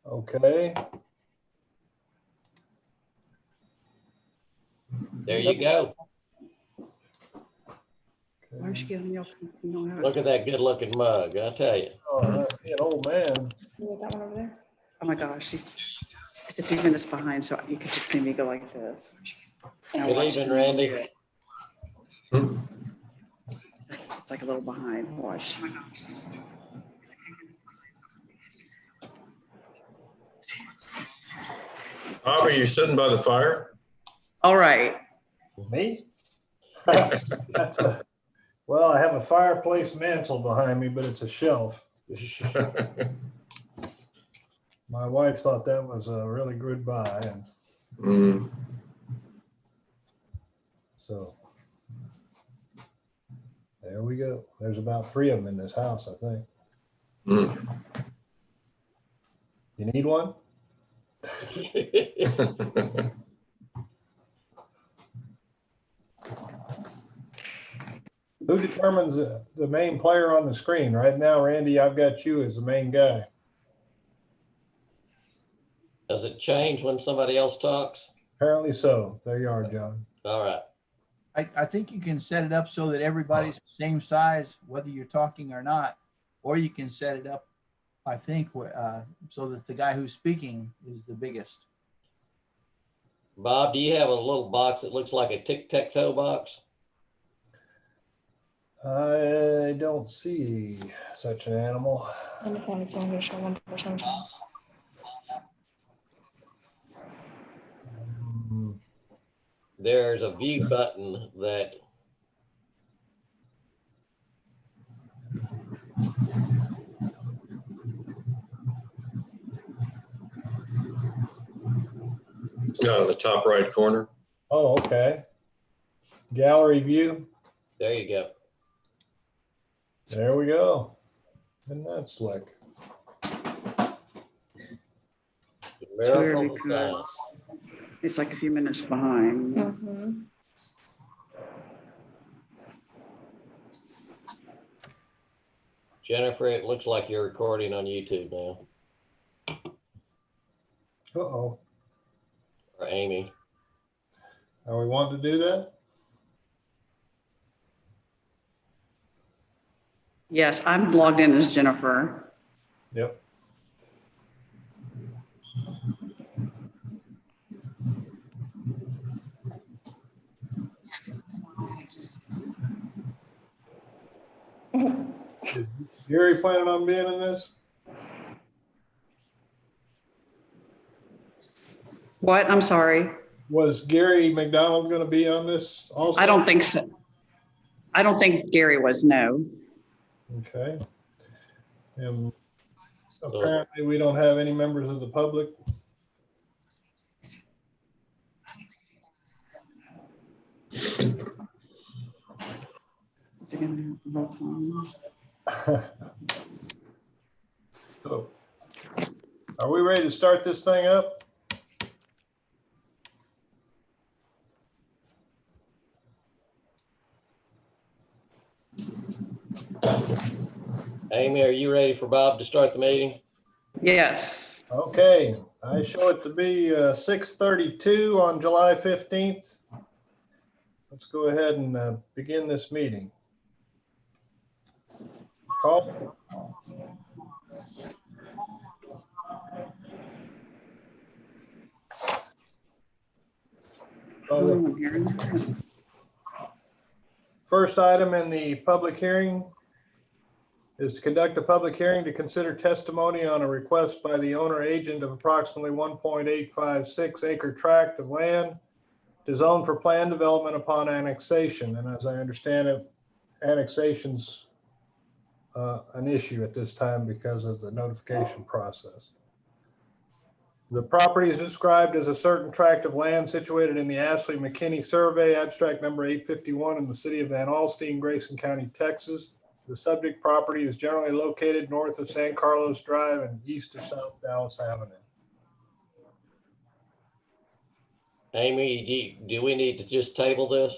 Okay. There you go. Why she giving you? Look at that good looking mug, I tell you. Oh, I see an old man. That one over there? Oh my gosh. It's a few minutes behind, so you could just see me go like this. Good evening, Randy. It's like a little behind. Watch. Bob, are you sitting by the fire? All right. Me? Well, I have a fireplace mantle behind me, but it's a shelf. My wife thought that was a really good buy, and so there we go. There's about 3 of them in this house, I think. You need one? Who determines the main player on the screen? Right now, Randy, I've got you as the main guy. Does it change when somebody else talks? Apparently so. There you are, John. All right. I think you can set it up so that everybody's the same size, whether you're talking or not, or you can set it up, I think, so that the guy who's speaking is the biggest. Bob, do you have a little box that looks like a tic-tac-toe box? I don't see such an animal. And if it's only to show one person. There's a view button that No, the top right corner. Oh, okay. Gallery view. there you go. There we go. Isn't that slick? It's weird Miracle of because it's like a few minutes behind. Mm-hmm. Jennifer, it looks like you're recording on YouTube now. Uh-oh. Or Amy. Are we wanting to do that? Yes, I'm logged in as Jennifer. Yep. Is Gary planning on being in this? What? I'm sorry. Was Gary McDonald going to be on this also? I don't think so. I don't think Gary was, no. Okay. And apparently we don't have any members of the public. So, are we ready to start this thing up? Amy, are you ready for Bob to start the meeting? Yes. Okay, I show it to be 6:32 on July 15th. Let's go ahead and begin this meeting. Call. First item in the public hearing is to conduct a public hearing to consider testimony on a request by the owner agent of approximately 1.856 acre tract of land to zone for planned development upon annexation. And as I understand it, annexation's an issue at this time because of the notification process. The property is described as a certain tract of land situated in the Ashley McKinney Survey, abstract number 851 in the city of Van Alstyne, Grayson County, Texas. The subject property is generally located north of San Carlos Drive and east of South Dallas Avenue. Amy, do we need to just table this?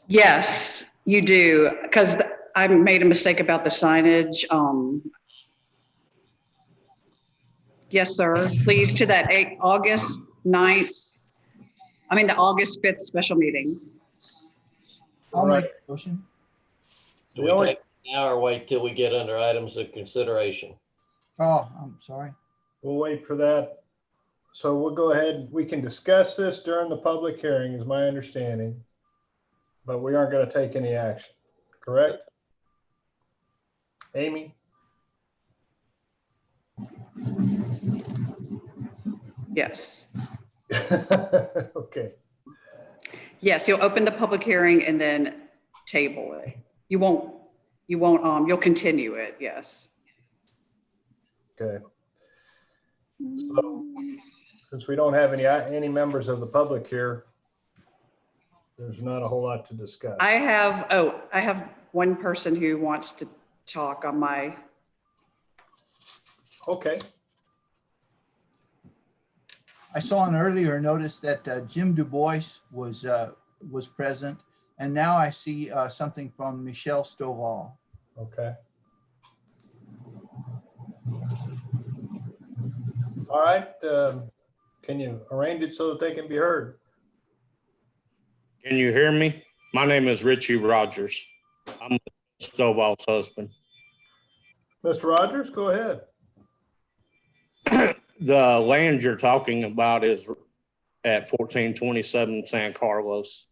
Yes, you do, because I made a mistake about the signage. Yes, sir. Please, to that August 9th, the August 5th special meeting. I'll Right. make a motion. Do The we only- take it now or wait till we get under items of consideration? Oh, I'm sorry. We'll wait for that. So we'll go ahead, we can discuss this during the public hearing is my understanding. But we aren't going to take any action, correct? Amy? Yes. Okay, Yes, you'll open the public hearing and then table it. You'll continue it, yes. okay. So since we don't have any members of the public here, there's not a whole lot to discuss. I have one person who wants to talk on my, Okay, I saw an earlier notice that Jim Du Bois was present, and now I see something from Michelle Stovall. okay. All right, can you arrange it so that they can be heard? Can you hear me? My name is Richie Rogers. I'm Stovall's husband. Mr. Rogers, go ahead. The land you're talking about is at 1427 San Carlos.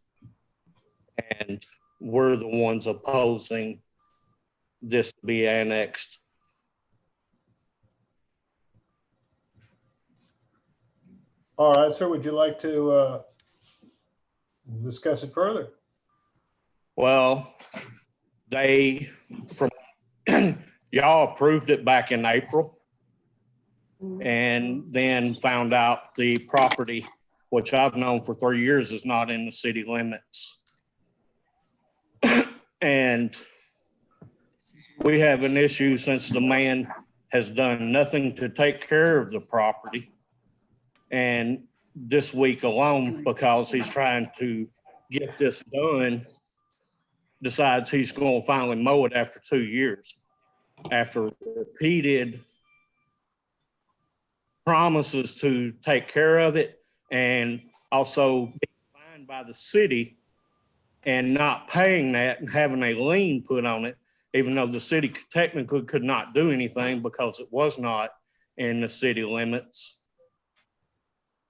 And we're the ones opposing this to be annexed. All right, sir, would you like to discuss it further? Well, y'all approved it back in April and then found out the property, which I've known for 3 years is not in the city limits. And we have an issue since the man has done nothing to take care of the property. And this week alone, because he's trying to get this done, decides he's going to finally mow it after 2 years. After repeated promises to take care of it and also being fined by the city and not paying that and having a lien put on it, even though the city technically could not do anything because it was not in the city limits.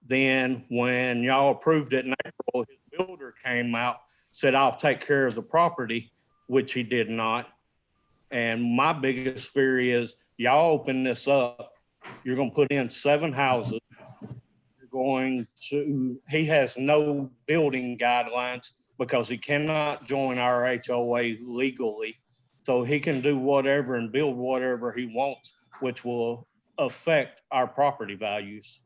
Then when y'all approved it in April, his builder came out, said, I'll take care of the property, which he did not. And my biggest fear is y'all open this up, you're going to put in 7 houses. He has no building guidelines because he cannot join our HOA legally. So he can do whatever and build whatever he wants, which will affect our property values.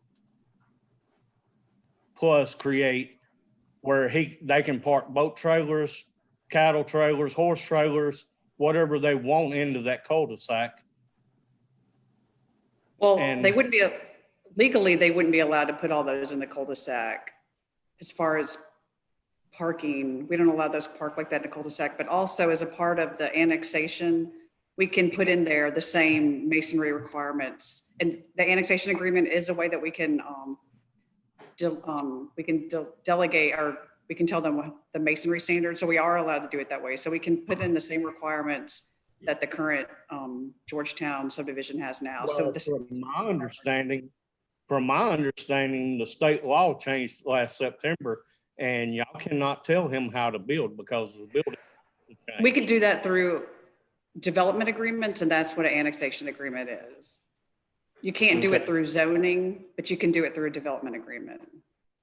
Plus create where they can park boat trailers, cattle trailers, horse trailers, whatever they want into that cul-de-sac. well, And- they wouldn't be, legally, they wouldn't be allowed to put all those in the cul-de-sac. As far as parking, we don't allow those park like that in the cul-de-sac, but also as a part of the annexation, we can put in there the same masonry requirements. And the annexation agreement is a way that we can delegate, or we can tell them the masonry standards. So we are allowed to do it that way. So we can put in the same requirements that the current Georgetown subdivision has now. So Well, this, from my understanding, the state law changed last September, and y'all cannot tell him how to build because of the building. we could do that through development agreements, and that's what an annexation agreement is. You can't do it Okay. through zoning, but you can do it through a development agreement.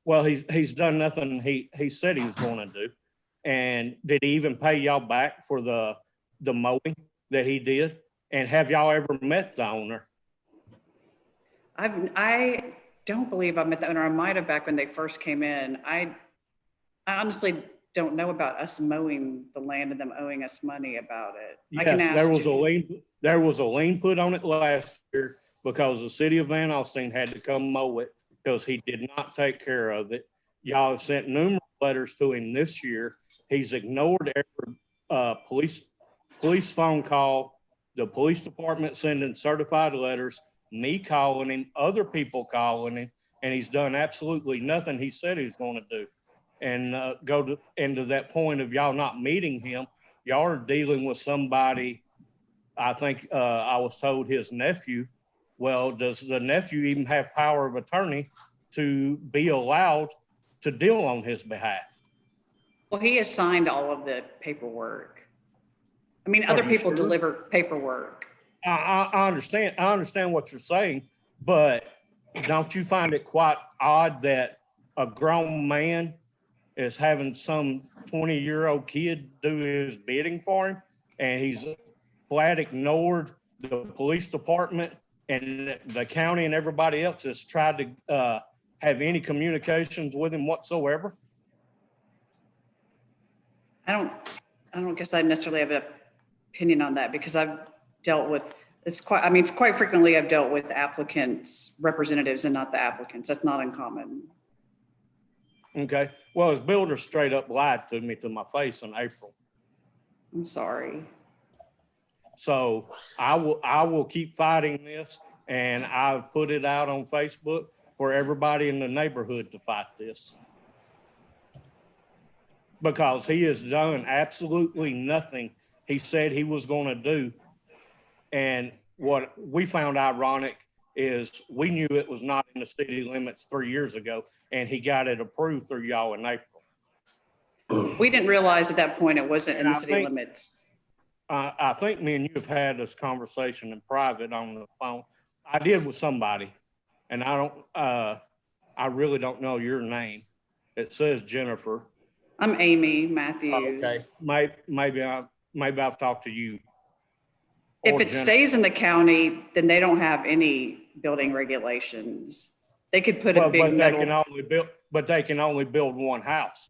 Well, he's done nothing he said he was going to do. And did he even pay y'all back for the mowing that he did? And have y'all ever met the owner? I don't believe I met the owner. I might have back when they first came in. I honestly don't know about us mowing the land and them owing us money about it. I can Yes, ask. there was a lien put on it last year because the city of Van Alstyne had to come mow it because he did not take care of it. Y'all have sent numerous letters to him this year. He's ignored every police phone call, the police department sending certified letters. me calling him, other people calling him, and he's done absolutely nothing he said he was going to do. And into that point of y'all not meeting him, y'all are dealing with somebody. I think I was told his nephew. Well, does the nephew even have power of attorney to be allowed to deal on his behalf? Well, he has signed all of the paperwork. I mean, Are other you people sure? deliver paperwork. I understand. I understand what you're saying, but don't you find it quite odd that a grown man is having some 20-year-old kid do his bidding for him, and he's flat ignored the police department and the county and everybody else has tried to have any communications with him whatsoever? I don't guess I necessarily have an opinion on that because I've dealt with, quite frequently I've dealt with applicants' representatives and not the applicants. That's not uncommon. Okay. Well, his builder straight up lied to me to my face in April. I'm sorry. So I will keep fighting this, and I've put it out on Facebook for everybody in the neighborhood to fight this. Because he has done absolutely nothing he said he was going to do. And what we found ironic is we knew it was not in the city limits 3 years ago, and he got it approved through y'all in April. We didn't realize at that point it wasn't in And the I city think- limits. I think me and you have had this conversation in private on the phone. I did with somebody, and I really don't know your name. It says Jennifer. I'm Amy Matthews. Okay, maybe I've talked to you. If or it Jennifer. stays in the county, then they don't have any building regulations. They could put a Well, big but metal. they can only build one house,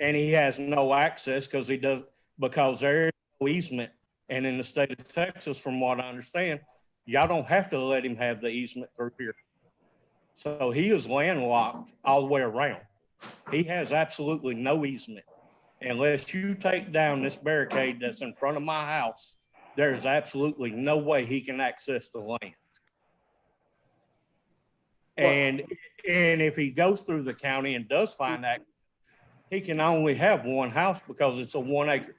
and he has no access because there is no easement. And in the state of Texas, from what I understand, y'all don't have to let him have the easement through here. So he is landlocked all the way around. He has absolutely no easement. Unless you take down this barricade that's in front of my house, there's absolutely no way he can access the land. And if he goes through the county and does find that, he can only have one house because it's a 1 acre.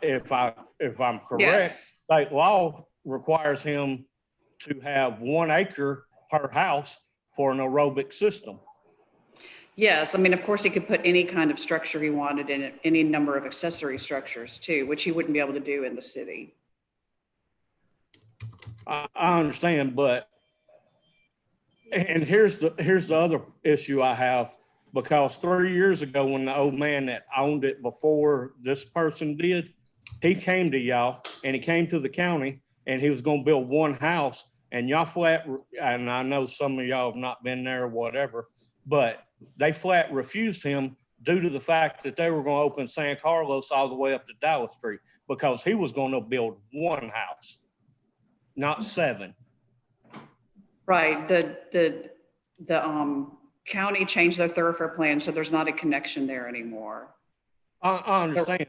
If I'm correct, Yes. state law requires him to have 1 acre per house for an aerobic system. Yes, I mean, of course, he could put any kind of structure he wanted in it, any number of accessory structures too, which he wouldn't be able to do in the city. I understand, and here's the other issue I have, because 3 years ago when the old man that owned it before this person did, he came to y'all and he came to the county and he was going to build one house, and y'all flat, and I know some of y'all have not been there or whatever, but they flat refused him due to the fact that they were going to open San Carlos all the way up to Dallas Street, because he was going to build one house, not 7. Right, the county changed their thoroughfare plan, so there's not a connection there anymore. I understand,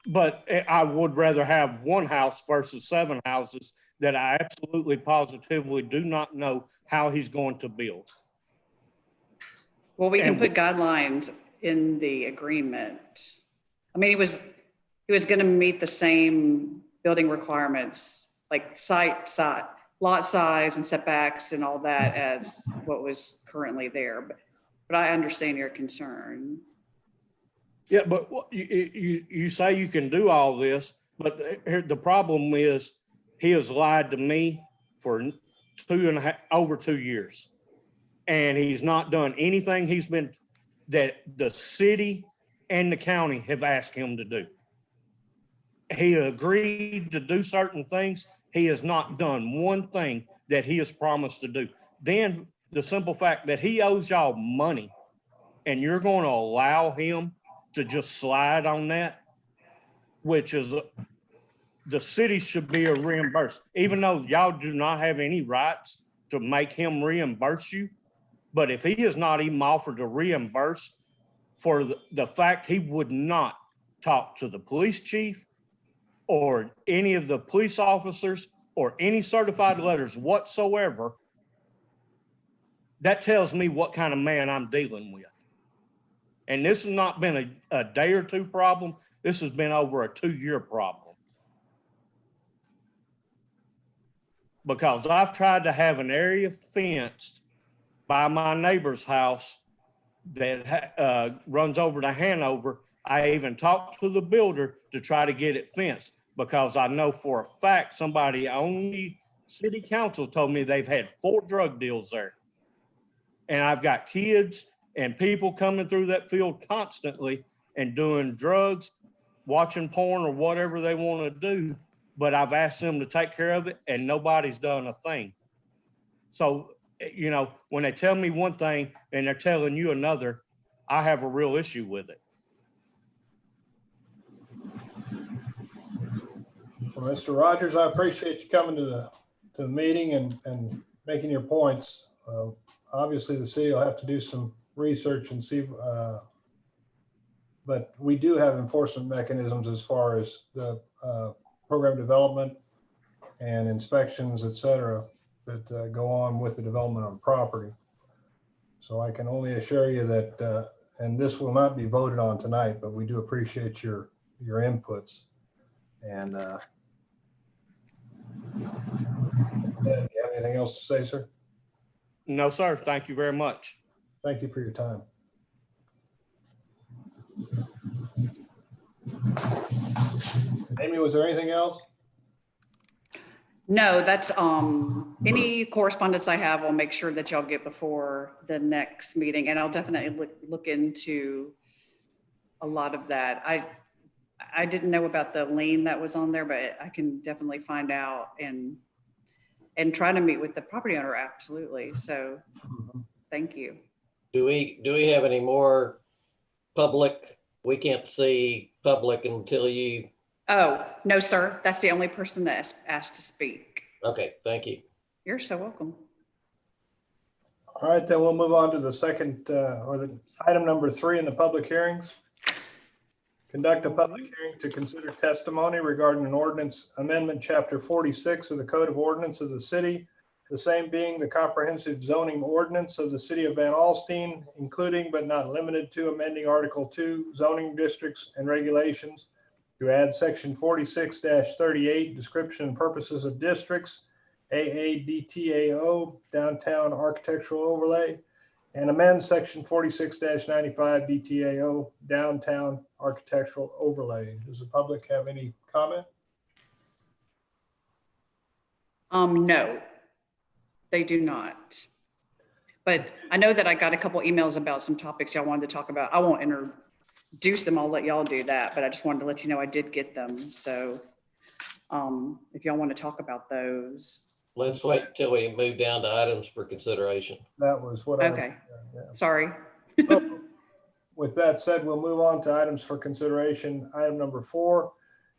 but I would rather have one house versus 7 houses that I absolutely positively do not know how he's going to build. Well, we can And- put guidelines in the agreement. I mean, he was gonna meet the same building requirements, like lot size and setbacks and all that as what was currently there. But I understand your concern. Yeah, but you say you can do all this, but the problem is he has lied to me for over 2 years. And he's not done anything that the city and the county have asked him to do. He agreed to do certain things. He has not done one thing that he has promised to do. Then the simple fact that he owes y'all money and you're going to allow him to just slide on that, which is the city should be reimbursed, even though y'all do not have any rights to make him reimburse you. But if he is not even offered to reimburse for the fact he would not talk to the police chief or any of the police officers or any certified letters whatsoever, that tells me what kind of man I'm dealing with. And this has not been a day or two problem. This has been over a 2-year problem. Because I've tried to have an area fenced by my neighbor's house that runs over to Hanover. I even talked to the builder to try to get it fenced because I know for a fact somebody on the city council told me they've had 4 drug deals there. And I've got kids and people coming through that field constantly and doing drugs, watching porn or whatever they want to do. But I've asked them to take care of it and nobody's done a thing. So, you know, when they tell me one thing and they're telling you another, I have a real issue with it. Well, Mr. Rogers, I appreciate you coming to the meeting and making your points. Obviously, the city will have to do some research and see, but we do have enforcement mechanisms as far as the program development and inspections, et cetera, that go on with the development of property. So I can only assure you that, and this will not be voted on tonight, but we do appreciate your inputs. And do you have anything else to say, sir? No, sir. Thank you very much. Thank you for your time. Amy, was there anything else? No, that's, any correspondence I have, I'll make sure that y'all get before the next meeting, and I'll definitely look into a lot of that. I didn't know about the lien that was on there, but I can definitely find out and try to meet with the property owner, absolutely. So, thank you. Do we have any more public? We can't see public until you. Oh, no, sir. That's the only person that's asked to speak. Okay, thank you. You're so welcome. All right, then we'll move on to the second, or the item number 3 in the public hearings. Conduct a public hearing to consider testimony regarding an ordinance amendment, chapter 46 of the Code of Ordinance of the city, the same being the comprehensive zoning ordinance of the city of Van Alstyne, including but not limited to amending Article 2 zoning districts and regulations to add section 46-38 description and purposes of districts, AADTAO, downtown architectural overlay, and amend section 46-95 DTAO, downtown architectural overlay. Does the public have any comment? No, they do not. But I know that I got a couple emails about some topics y'all wanted to talk about. I won't introduce them. I'll let y'all do that, but I just wanted to let you know I did get them. So if y'all want to talk about those. Let's wait until we move down to items for consideration. That was what Okay. Sorry. So, with that said, we'll move on to items for consideration. Item number 4,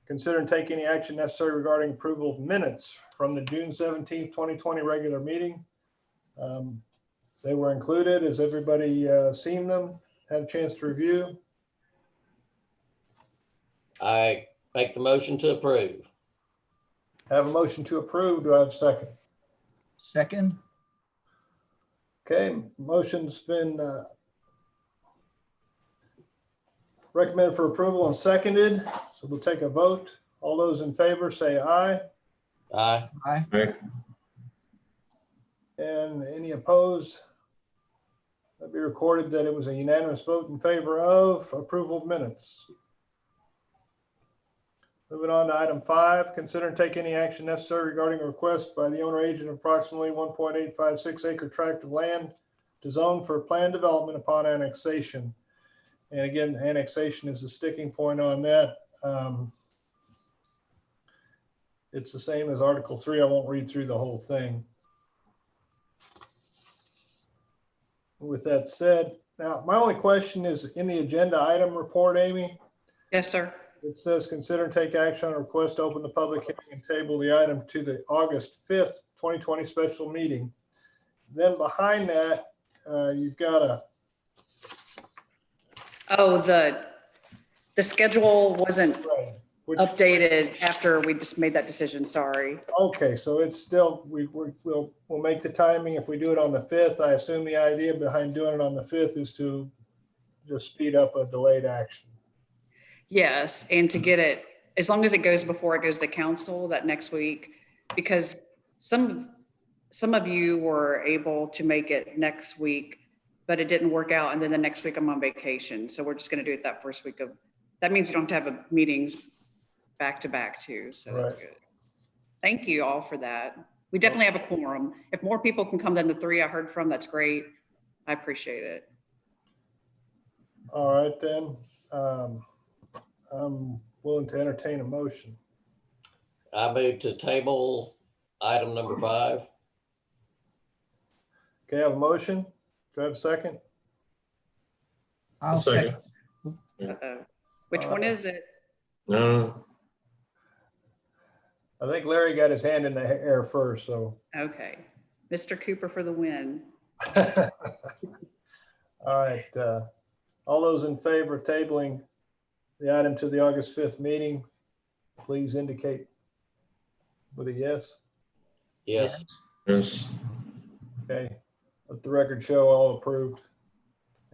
consider and take any action necessary regarding approval of minutes from the June 17th, 2020 regular meeting. They were included. Has everybody seen them? Had a chance to review? I make the motion to approve. I have a motion to approve. Do I have a second? Second, Okay, motion's been recommended for approval and seconded. So we'll take a vote. All those in favor say aye. Aye. aye. Okay. And any opposed? Let be recorded that it was a unanimous vote in favor of approval of minutes. Moving on to item 5, consider and take any action necessary regarding a request by the owner agent of approximately 1.856 acre tract of land to zone for planned development upon annexation. And again, annexation is the sticking point on that. It's the same as Article 3. I won't read through the whole thing. With that said, now my only question is in the agenda item report, Amy. Yes, sir. It says consider and take action on a request to open the public hearing and table the item to the August 5th, 2020 special meeting. Then behind that, you've got a. Oh, the schedule wasn't, updated after we just made that decision, sorry. Okay, so it's still, we'll make the timing. If we do it on the 5th, I assume the idea behind doing it on the 5th is to just speed up a delayed action. Yes, and to get it, as long as it goes before it goes to council that next week, because some of you were able to make it next week, but it didn't work out. And then the next week I'm on vacation. So we're just going to do it that first week of, that means you don't have to have meetings back to back too. So that's Right. good. Thank you all for that. We definitely have a quorum. If more people can come than the 3 I heard from, that's great. I appreciate it. All right, then. I'm willing to entertain a motion. I move to table item number 5. Okay, I have a motion. Do I have a second? I'll Second. second. Uh-oh. Which one is it? No, I think Larry got his hand in the air first, so. Okay. Mr. Cooper for the win. All right, all those in favor of tabling the item to the August 5th meeting, please indicate with a yes. Yes. yes. Okay, let the record show all approved.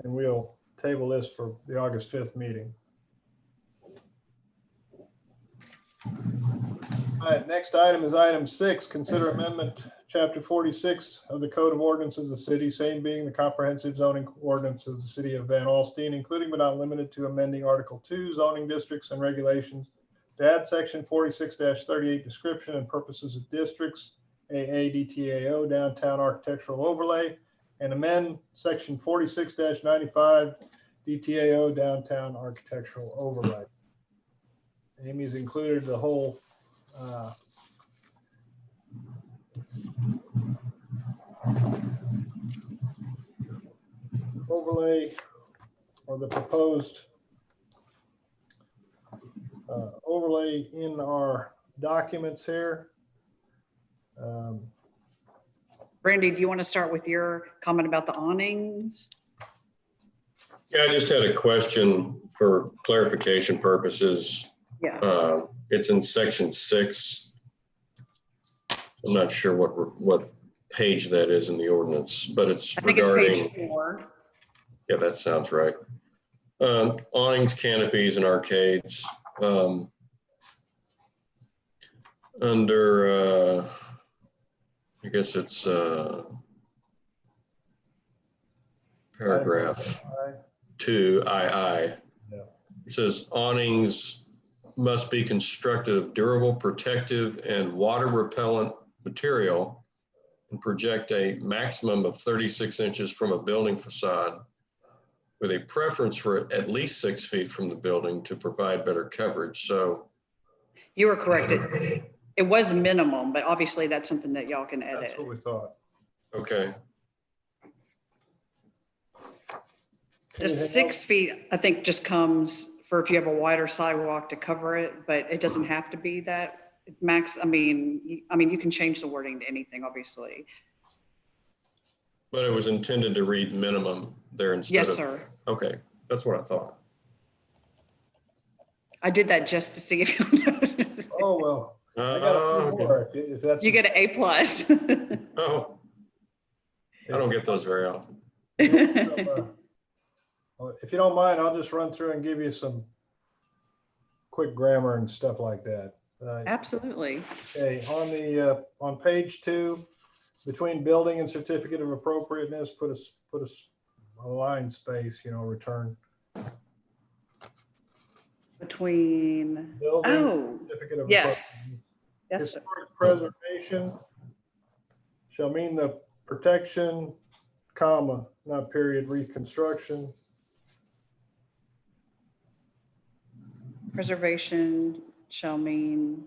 And we'll table this for the August 5th meeting. All right, next item is item 6, consider amendment chapter 46 of the Code of Ordinances of the city, same being the comprehensive zoning ordinance of the city of Van Alstyne, including but not limited to amending Article 2 zoning districts and regulations to add section 46-38 description and purposes of districts, AADTAO downtown architectural overlay, and amend section 46-95 DTAO downtown architectural overlay. Amy's included the whole overlay or the proposed overlay in our documents here. Brandy, do you want to start with your comment about the awnings? Yeah, I just had a question for clarification purposes. Yeah. It's in section 6. I'm not sure what page that is in the ordinance, but it's I think it's regarding. page 4. Yeah, that sounds right. Awnings, canopies, and arcades. Under, I guess it's paragraph 2, II. Yeah. It says awnings must be constructed of durable, protective, and water repellent material and project a maximum of 36 inches from a building facade, with a preference for at least 6 feet from the building to provide better coverage. So You were correct. It was minimum, but obviously that's something that y'all can edit. That's what we thought. okay, Just 6 feet, I think, just comes for if you have a wider sidewalk to cover it, but it doesn't have to be that max. I mean, you can change the wording to anything, obviously. but it was intended to read minimum there instead Yes, of. sir. Okay, that's what I thought. I did that just to see if you Oh, well, I got a few more if that's. you get an A+. Oh, I don't get those very often. If you don't mind, I'll just run through and give you some quick grammar and stuff like that. Absolutely. Okay, on page 2, between building and certificate of appropriateness, put a line space, return. Between, Building, oh, certificate of yes. Yes, sir. Historic preservation shall mean the protection, comma, not period, reconstruction. Preservation shall mean,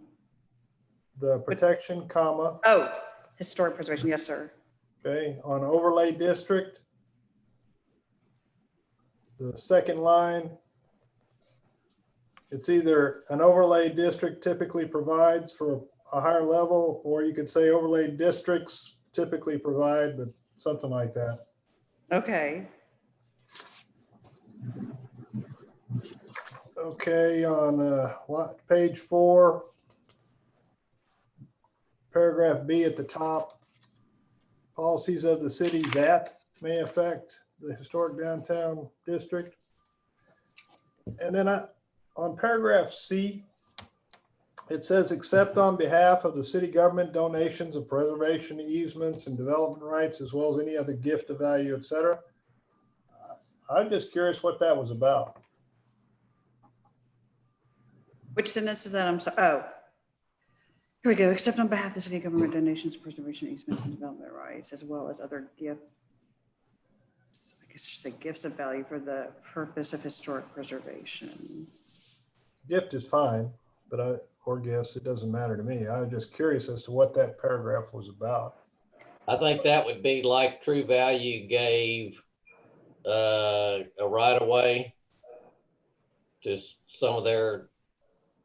The protection, comma, oh, historic preservation. Yes, sir. okay, on overlay district. The second line, it's either an overlay district typically provides for a higher level, or you could say overlay districts typically provide, but something like that. Okay. Okay, on page 4, paragraph B at the top, policies of the city that may affect the historic downtown district. And then on paragraph C, it says, except on behalf of the city government, donations of preservation easements and development rights, as well as any other gift of value, et cetera. I'm just curious what that was about. Which sentence is that? I'm sorry. Oh, here we go. Except on behalf of the city government, donations, preservation easements, and development rights, as well as other gifts. I guess you should say gifts of value for the purpose of historic preservation. Gift is fine, but or gifts, it doesn't matter to me. I was just curious as to what that paragraph was about. I think that would be like True Value gave a right of way to some of their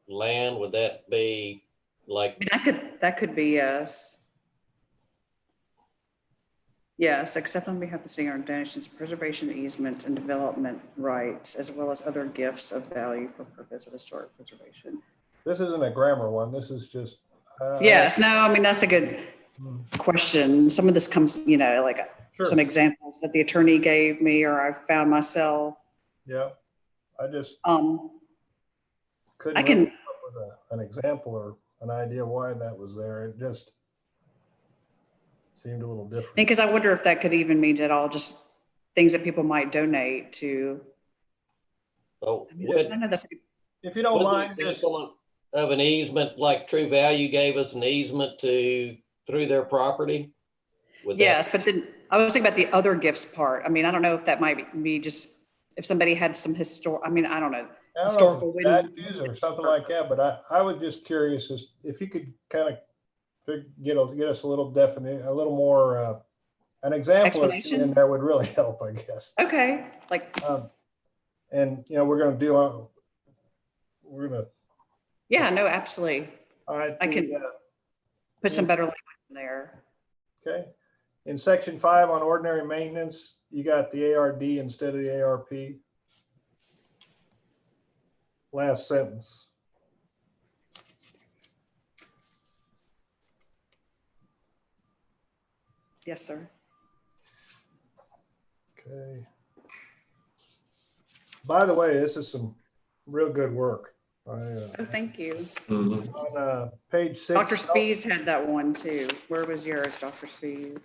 land. Would that be like? I mean, that could be yes. Yes, except on behalf of the city government, donations, preservation easements, and development rights, as well as other gifts of value for purpose of historic preservation. This isn't a grammar one. This is just. Yes, no, I mean, that's a good question. Some of this comes, like Sure. some examples that the attorney gave me or I found myself. Yeah, I just couldn't I can, really come up with an example or an idea why that was there. It just seemed a little different. because I wonder if that could even mean at all just things that people might donate to. Oh, I know that's If you don't mind, just of an easement, like True Value gave us an easement through their property? yes, but then I was thinking about the other gifts part. I mean, I don't know if that might be just if somebody had some I mean, I don't know. Historical statues or something like that, but I was just curious as if you could kind of get us a little definition, a little more an example or two Explanation? in there would really help, I guess. Okay, like And we're going to yeah, no, absolutely. all right. I can put some better language in there. Okay. In section 5 on ordinary maintenance, you got the ARD instead of the ARP. Last sentence. Yes, sir. Okay. By the way, this is some real good work. Oh, thank you. On page 6. Dr. Spees had that one too. Where was yours, Dr. Spees?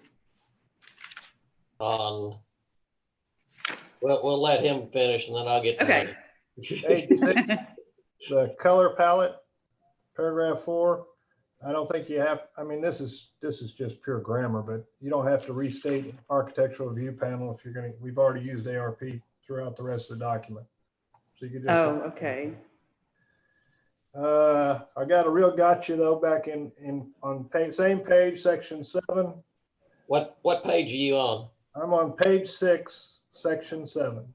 Well, we'll let him finish and then I'll get to Okay. mine. Page 6, the color palette, paragraph 4. I don't think you have, I mean, this is just pure grammar, but you don't have to restate architectural review panel if you're we've already used ARP throughout the rest of the document. So you could just. Oh, okay. I got a real gotcha though, back on same page, section 7. What page are you on? I'm on page 6, section 7.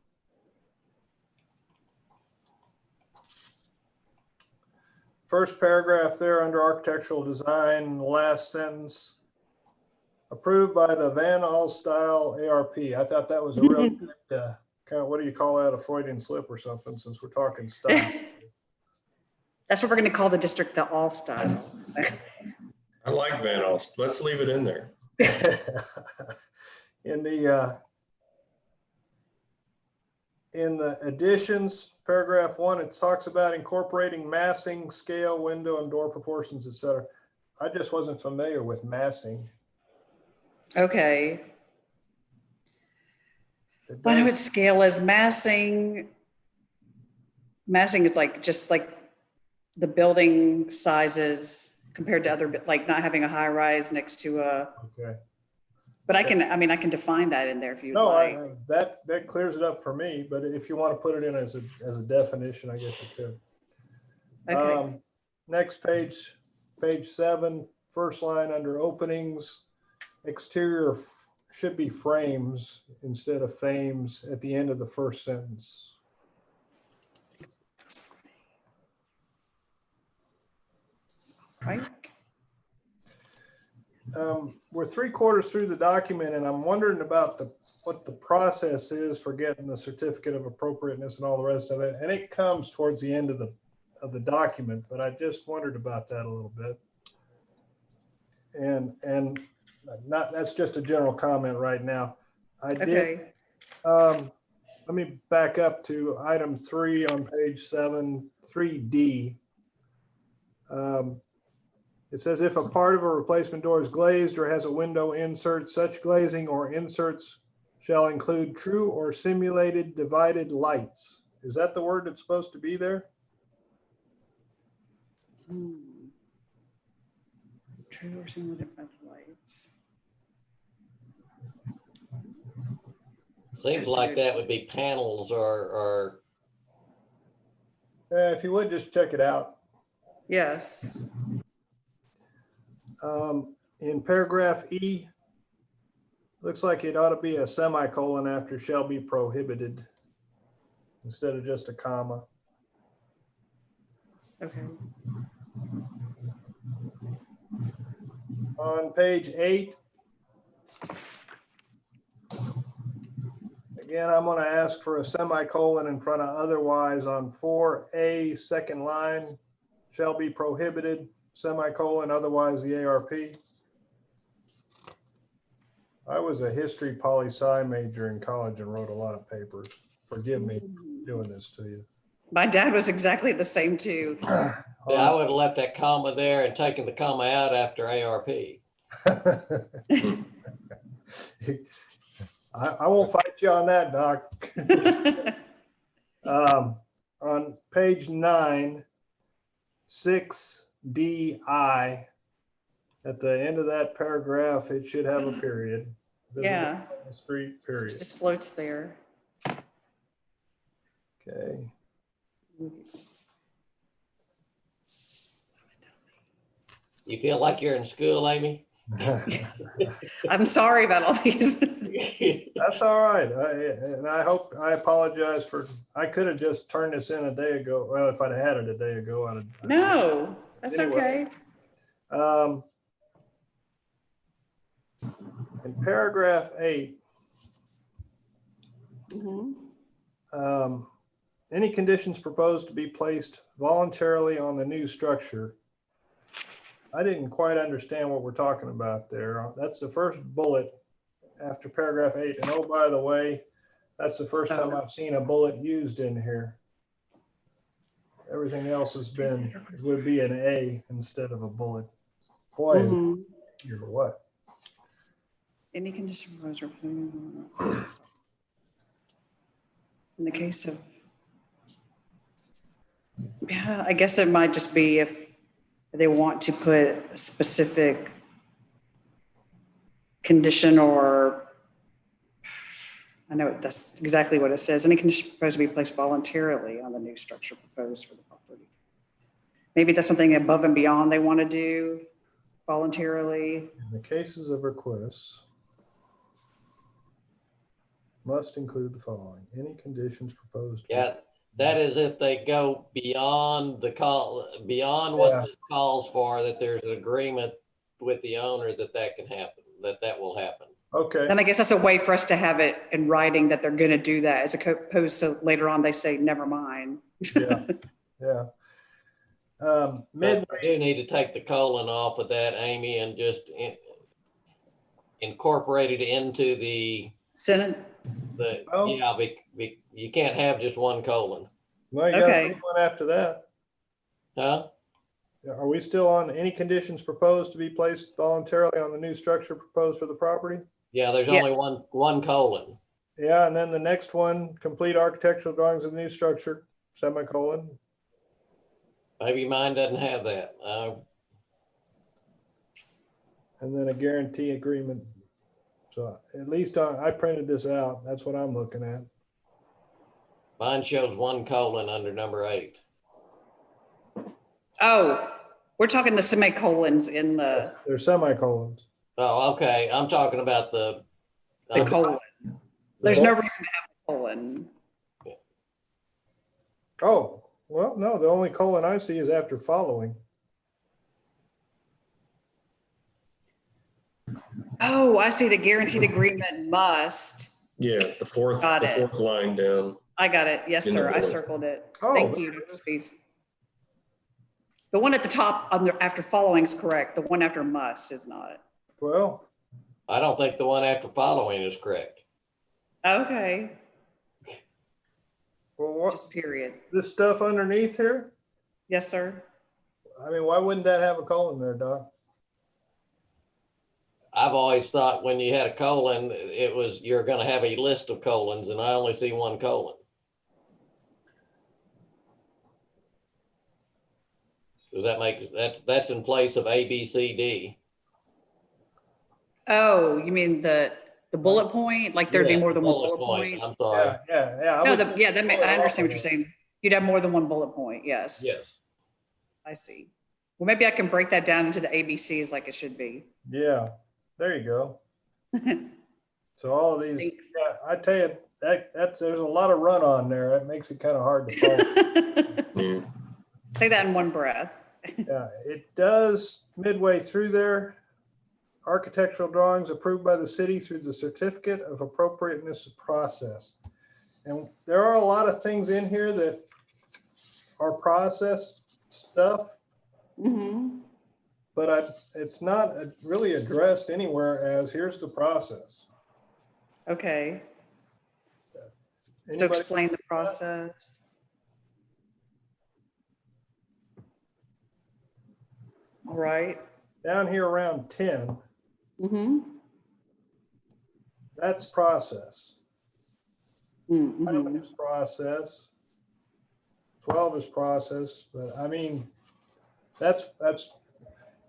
First paragraph there under architectural design, last sentence, approved by the Van All style ARP. I thought that was a real good, kind of, what do you call that, a Freudian slip or something, since we're talking style. That's what we're going to call the district, the all style. I like Van Alst. Let's leave it in there. In the additions, paragraph 1, it talks about incorporating massing, scale, window, and door proportions, etc. I just wasn't familiar with massing. Okay. I know what scale is. Massing is like just like the building sizes compared to other, like not having a high rise next to a. Okay. But I can define that in there if you No, like. that clears it up for me, but if you want to put it in as a definition, I guess you could. Okay. Next page, page 7, first line under openings, exterior should be frames instead of fames at the end of the first sentence. Right. We're 3/4 through the document and I'm wondering about the what the process is for getting the certificate of appropriateness and all the rest of it. And it comes towards the end of the document, but I just wondered about that a little bit. And not, that's just a general comment right now. I did, Okay. let me back up to item 3 on page 7, 3D. It says if a part of a replacement door is glazed or has a window insert, such glazing or inserts shall include true or simulated divided lights. Is that the word that's supposed to be there? True or simulated lights. Seems like that would be panels or If you would, just check it out. Yes. In paragraph E, looks like it ought to be a semicolon after shall be prohibited instead of just a comma. Okay. On page 8, again, I'm going to ask for a semicolon in front of otherwise on 4A, second line, shall be prohibited, semicolon, otherwise the ARP. I was a history poli-sci major in college and wrote a lot of papers. Forgive me doing this to you. My dad was exactly the same too. yeah, I would have left that comma there and taken the comma out after ARP. I won't fight you on that, Doc. On page 9, 6DI, at the end of that paragraph, it should have a period. Visible Yeah. on the street, It period. just floats there. Okay. You feel like you're in school, Amy? I'm sorry about all these. That's all right. I apologize for, I could have just turned this in a day ago. Well, if I'd had it a day ago, I'd have. No, that's Anyway. okay. In paragraph 8, any conditions proposed to be placed voluntarily on the new structure. I didn't quite understand what we're talking about there. That's the first bullet after paragraph 8. And oh, by the way, that's the first time I've seen a bullet used in here. Everything else has been, it would be an A instead of a bullet. Boy, you're what? Any condition proposed or in the case of, yeah, I guess it might just be if they want to put a specific condition or, I know that's exactly what it says. Any condition proposed to be placed voluntarily on the new structure proposed for the property. Maybe that's something above and beyond they want to do voluntarily. In the cases of requests, must include the following. Any conditions proposed. Yeah, that is if they go beyond the call, beyond what this calls for, that there's an agreement with the owner that can happen, that will happen. Okay. Then I guess that's a way for us to have it in writing that they're going to do that, as opposed to later on they say, never mind. Yeah. Yeah. I Midway, do need to take the colon off of that, Amy, and just incorporate it into the Senate. Oh. yeah, you can't have just one colon. well, you got Okay. a big one after that. Huh? Are we still on any conditions proposed to be placed voluntarily on the new structure proposed for the property? Yeah, there's Yeah. only one colon. Yeah, and then the next one, complete architectural drawings of the new structure, semicolon. Maybe mine doesn't have that. And then a guarantee agreement. So at least I printed this out. That's what I'm looking at. Mine shows one colon under number 8. Oh, we're talking the semicolons in the They're semicolons. Oh, okay. I'm talking about the colon. There's no reason to have a colon. Oh, well, no, the only colon I see is after following. Oh, I see. The guaranteed agreement must. Yeah, the fourth Got it. line down. I got it. Yes, In the sir. I bullet. circled it. Oh, Thank you, Dr. Spies. The one at the top after following is correct. The one after must is not. well, I don't think the one after following is correct. Okay, what, just period. this stuff underneath here? Yes, sir. I mean, why wouldn't that have a colon there, Doc? I've always thought when you had a colon, it was, you're gonna have a list of colons, and I only see one colon. Does that make, that's in place of A, B, C, D. Oh, you mean the bullet point? Like there'd be Yes, more than one bullet bullet point? I'm sorry. Yeah. No, would yeah, that take I understand what bullet you're saying. You'd have more than one bullet point. Yes. Yes. I see. Well, maybe I can break that down into the ABCs like it should be. Yeah, there you go. So all of these, Thanks. yeah, I tell you, that's there's a lot of run on there. That makes it kind of hard to follow. Yeah. Say that in one breath. Yeah, it does midway through there. Architectural drawings approved by the city through the certificate of appropriateness process. And there are a lot of things in here that are process stuff, Mm-hmm. but it's not really addressed anywhere as here's the process. Okay. So Anybody explain the see that? process. All right. Down here around 10, Mm-hmm. that's process. Mm-hmm. 11 is process. 12 is process, but I mean, that's,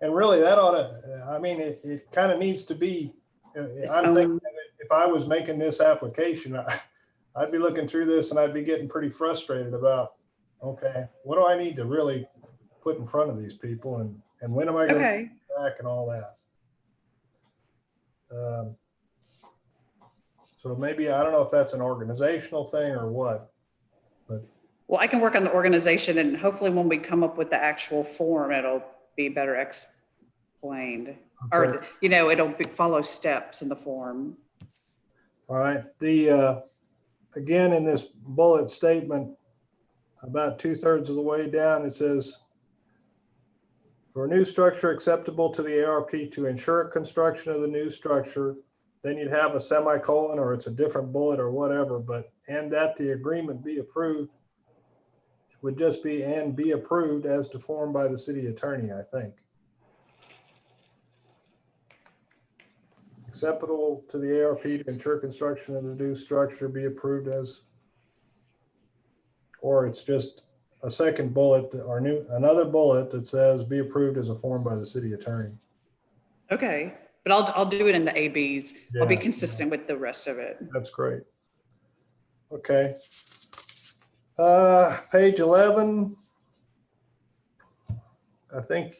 and really that ought to, I mean, it kind of needs to be, I'm thinking that if I was making this application, I'd be looking through this and I'd be getting pretty frustrated about, okay, what do I need to really put in front of these people and when am I going to Okay. get back and all that? So maybe, I don't know if that's an organizational thing or what, but Well, I can work on the organization and hopefully when we come up with the actual form, it'll be better explained. Or, okay. you know, it'll follow steps in the form. All right, again, in this bullet statement, about 2/3 of the way down, it says, for a new structure acceptable to the ARP to ensure construction of the new structure, then you'd have a semicolon or it's a different bullet or whatever, but, and that the agreement be approved would just be, and be approved as deformed by the city attorney, I think. Acceptable to the ARP to ensure construction of the new structure be approved as, or it's just a second bullet or another bullet that says be approved as a form by the city attorney. Okay, but I'll do it in the ABs. I'll be Yeah. consistent with the rest of it. That's great. Okay. Page 11. I think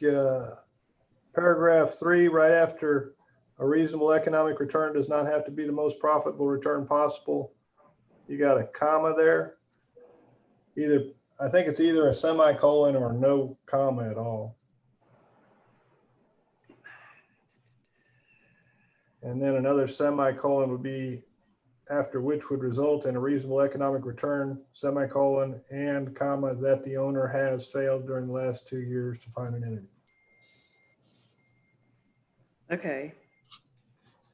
paragraph 3, right after a reasonable economic return does not have to be the most profitable return possible. You got a comma there. I think it's either a semicolon or no comma at all. And then another semicolon would be after which would result in a reasonable economic return, semicolon, and comma, that the owner has failed during the last 2 years to find an entity. Okay.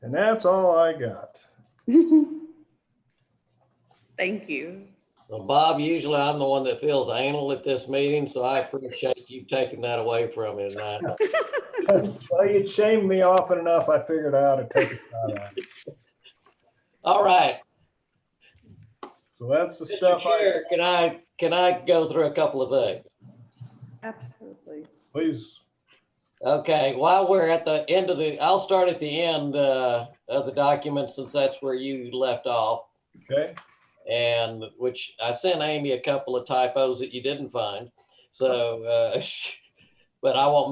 And that's all I got. Thank you. Well, Bob, usually I'm the one that feels anal at this meeting, so I appreciate you taking that away from me tonight. Well, you'd shamed me often enough. I figured out how to take it out. All right. So that's the Mr. stuff Chair, can I go through a couple of things? Absolutely. please. Okay, while we're at the end of I'll start at the end of the document since that's where you left off. Okay. And which I sent Amy a couple of typos that you didn't find. So, but I won't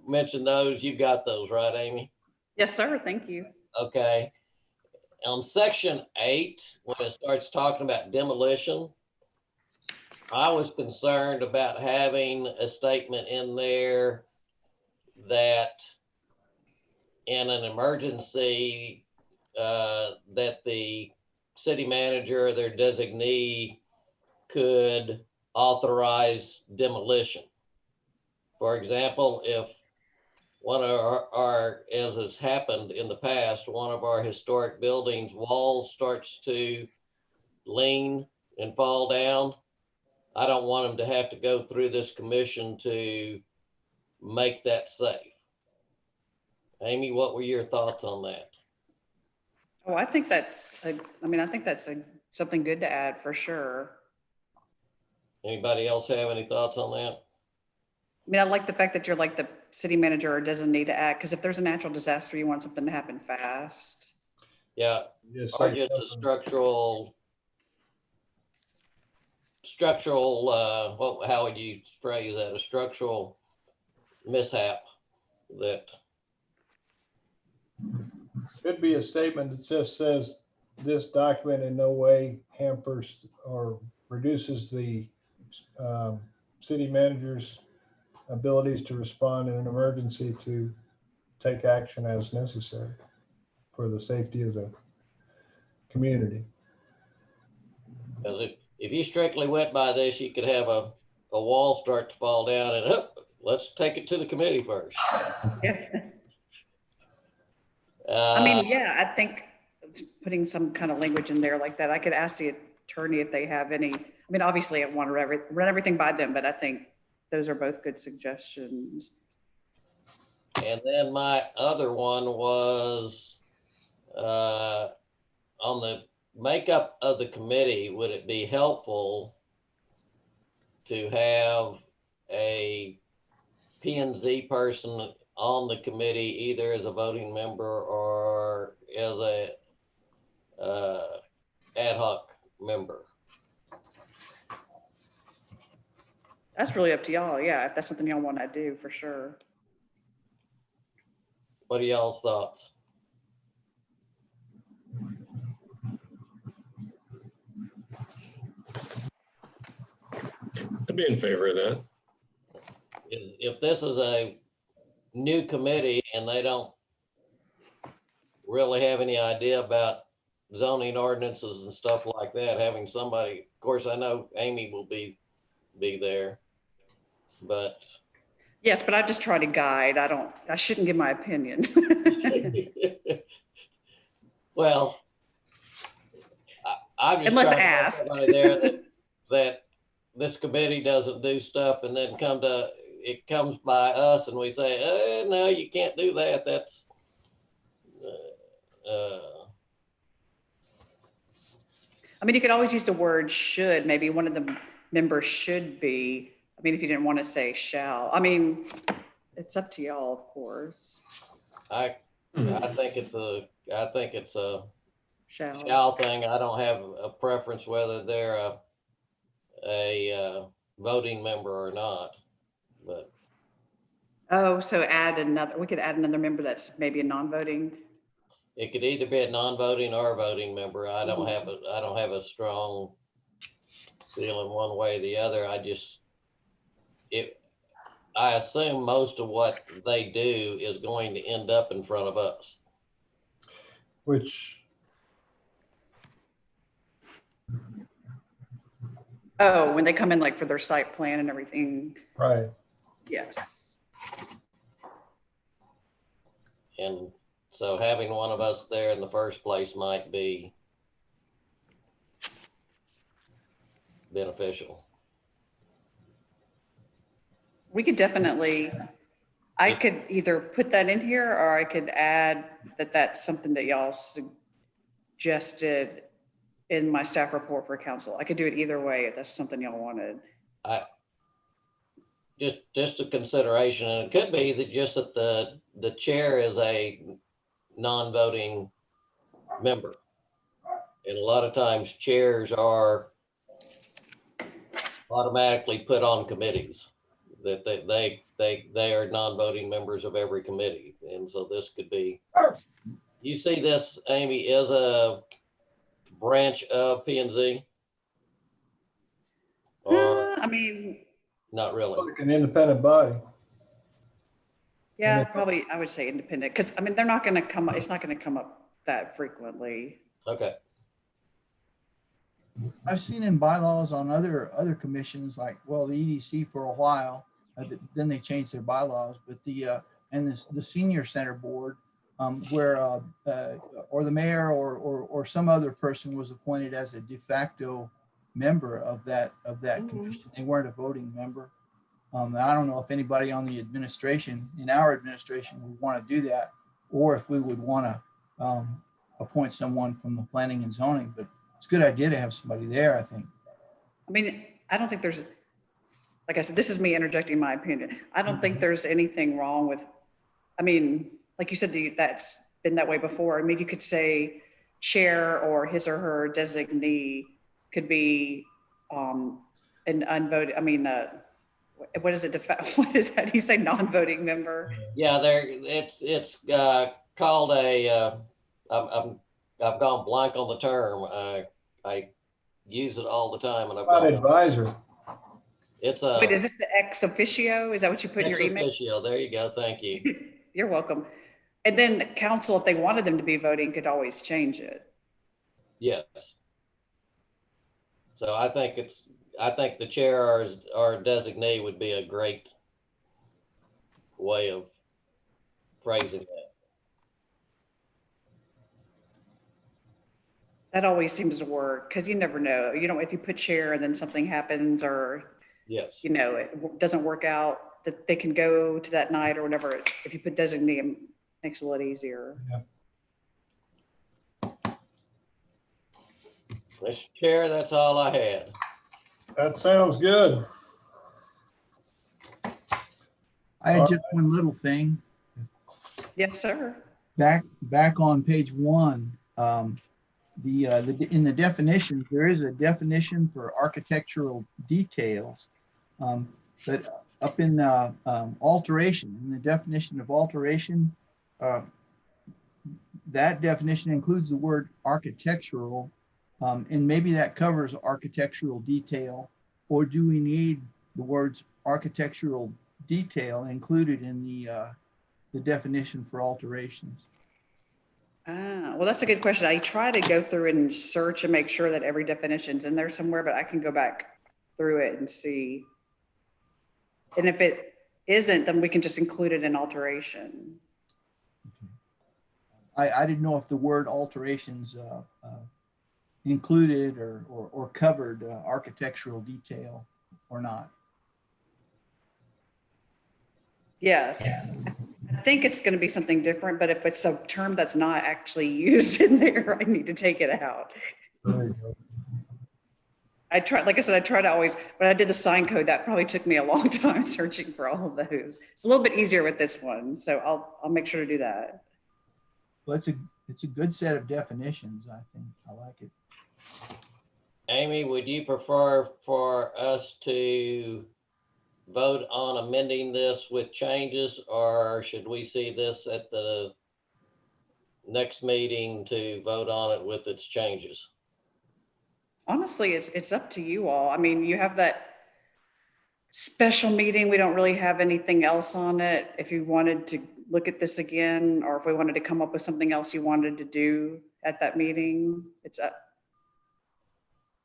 mention those. You've got those, right, Amy? Yes, sir. Thank you. Okay. On section 8, when it starts talking about demolition, I was concerned about having a statement in there that in an emergency, that the city manager or their designee could authorize demolition. For example, if one of our, as has happened in the past, one of our historic buildings walls starts to lean and fall down, I don't want them to have to go through this commission to make that safe. Amy, what were your thoughts on that? Oh, I think that's, I think that's something good to add for sure. Anybody else have any thoughts on that? I mean, I like the fact that you're like the city manager or doesn't need to act, because if there's a natural disaster, you want something to happen fast. Yeah, Just or say just a something. what, how would you phrase that? A structural mishap that, Could be a statement that just says, this document in no way hampers or reduces the city manager's abilities to respond in an emergency to take action as necessary for the safety of the community. because if you strictly went by this, you could have a wall start to fall down and let's take it to the committee first. Yeah. Uh, Yeah, I think putting some kind of language in there like that, I could ask the attorney if they have any, obviously I want to run everything by them, but I think those are both good suggestions. And then my other one was on the makeup of the committee, would it be helpful to have a P&Z person on the committee, either as a voting member or as a ad hoc member? That's really up to y'all. Yeah, if that's something y'all want to do, for sure. What are y'all's thoughts? I'd be in favor of that. If this is a new committee and they don't really have any idea about zoning ordinances and stuff like that, having somebody, of course, I know Amy will be there, but Yes, but I just try to guide. I shouldn't give my opinion. well, I'm just Unless trying to have asked. somebody there that this committee doesn't do stuff and then it comes by us and we say, no, you can't do that. That's you could always use the word should. Maybe one of the members should be. If you didn't want to say shall. It's up to y'all, of course. I think it's a Shall. thing. I don't have a preference whether they're a voting member or not, but. Oh, so we could add another member that's maybe a non-voting. It could either be a non-voting or a voting member. I don't have a strong feeling one way or the other. I assume most of what they do is going to end up in front of us. Which, Oh, when they come in like for their site plan and everything. right. Yes. And so having one of us there in the first place might be beneficial. We could definitely, I could either put that in here or I could add that that's something that y'all suggested in my staff report for council. I could do it either way if that's something y'all wanted. Just a consideration, and it could be that just that the chair is a non-voting member. And a lot of times chairs are automatically put on committees, that they are non-voting members of every committee. And so this could be, you see this, Amy, is a branch of P&Z? Or not really? Like an independent body. Yeah, probably I would say independent, because they're not going to come, it's not going to come up that frequently. Okay. I've seen in bylaws on other commissions, like, well, the EDC for a while, then they changed their bylaws, but the senior center board, where, or the mayor or some other person was appointed as a de facto member of that commission. They weren't a voting member. I don't know if anybody on the administration, in our administration, would want to do that, or if we would want to appoint someone from the planning and zoning, but it's a good idea to have somebody there, I think. I mean, I don't think there's, like I said, this is me interjecting my opinion. I don't think there's anything wrong with, I mean, like you said, that's been that way before. I mean, you could say chair or his or her designee could be an unvoted, I mean, what is it? What is that? You say non-voting member? Yeah, it's called a, I've gone blank on the term. I use it all the time and I've Not gone, advisor. it's a. Wait, is this the ex officio? Is that what you put in your Ex email? officio, there you go, thank you. You're welcome. And then council, if they wanted them to be voting, could always change it. Yes. So I think the chair or designee would be a great way of phrasing that. That always seems to work because you never know. You know, if you put chair and then something happens or, Yes. you know, it doesn't work out, that they can go to that night or whatever. If you put designee, it makes it a lot easier. Mr. Chair, that's all I had. That sounds good. I had just one little thing. Yes, sir. Back on page 1, in the definitions, there is a definition for architectural details, but up in alteration, in the definition of alteration, that definition includes the word architectural, and maybe that covers architectural detail, or do we need the words architectural detail included in the definition for alterations? Well, that's a good question. I try to go through and search and make sure that every definition's in there somewhere, but I can go back through it and see. And if it isn't, then we can just include it in alteration. I didn't know if the word alterations included or covered architectural detail or not. Yes. I think it's going to be something different, but if it's a term that's not actually used in there, I need to take it out. I try, like I said, I try to always, when I did the sign code, that probably took me a long time searching for all of those. It's a little bit easier with this one, so I'll make sure to do that. Well, it's a good set of definitions, I think. I like it. Amy, would you prefer for us to vote on amending this with changes, or should we see this at the next meeting to vote on it with its changes? Honestly, it's up to you all. I mean, you have that special meeting. We don't really have anything else on it. If you wanted to look at this again, or if we wanted to come up with something else you wanted to do at that meeting, it's up.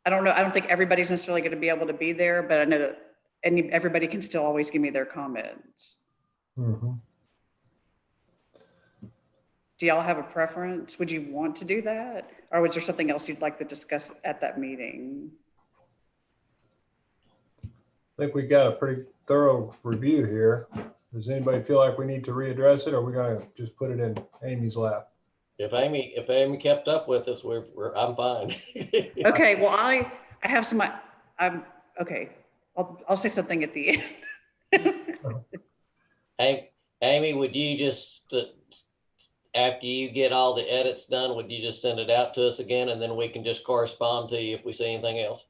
I don't know. I don't think everybody's necessarily going to be able to be there, but I know that everybody can still always give me their comments. Mm-hmm. Do y'all have a preference? Would you want to do that? Or was there something else you'd like to discuss at that meeting? I think we got a pretty thorough review here. Does anybody feel like we need to readdress it, or are we gonna just put it in Amy's lap? If Amy kept up with us, I'm fine. Okay, well, I have some, okay. I'll say something at the end. Hey, Amy, would you just, after you get all the edits done, would you just send it out to us again, and then we can just correspond to you if we see anything else?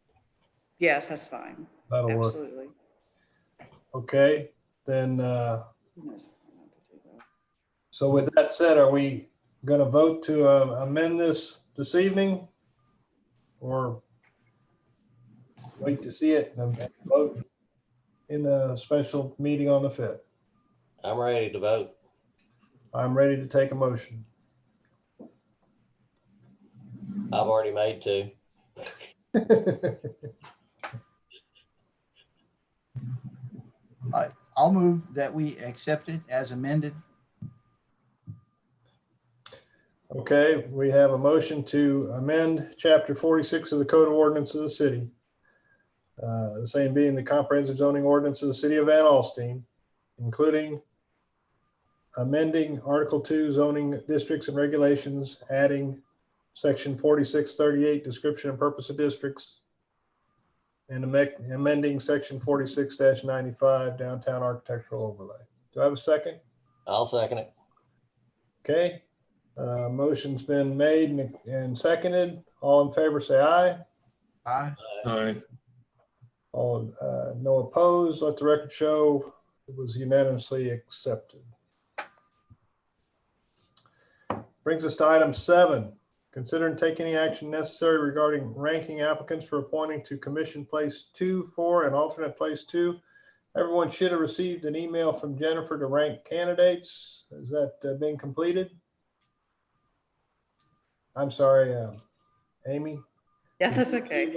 Yes, that's fine. That'll work. Absolutely. Okay, then, so with that said, are we gonna vote to amend this evening? Or wait to see it and vote in the special meeting on the 5th? I'm ready to vote. I'm ready to take a motion. I've already made two. I'll move that we accept it as amended. Okay, we have a motion to amend chapter 46 of the Code of Ordinance of the city. The same being the comprehensive zoning ordinance of the city of Van Alstyne, including amending Article 2 zoning districts and regulations, adding section 4638 description and purpose of districts, and amending section 46-95 downtown architectural overlay. Do I have a second? I'll second it. Okay. Motion's been made and seconded. All in favor, say aye. Aye. Aye. All, no opposed. Let the record show it was unanimously accepted. Brings us to item 7. Consider and take any action necessary regarding ranking applicants for appointing to commission place 2, 4, and alternate place 2. Everyone should have received an email from Jennifer to rank candidates. Is that being completed? I'm sorry, Amy. Yeah, did that's you receive okay.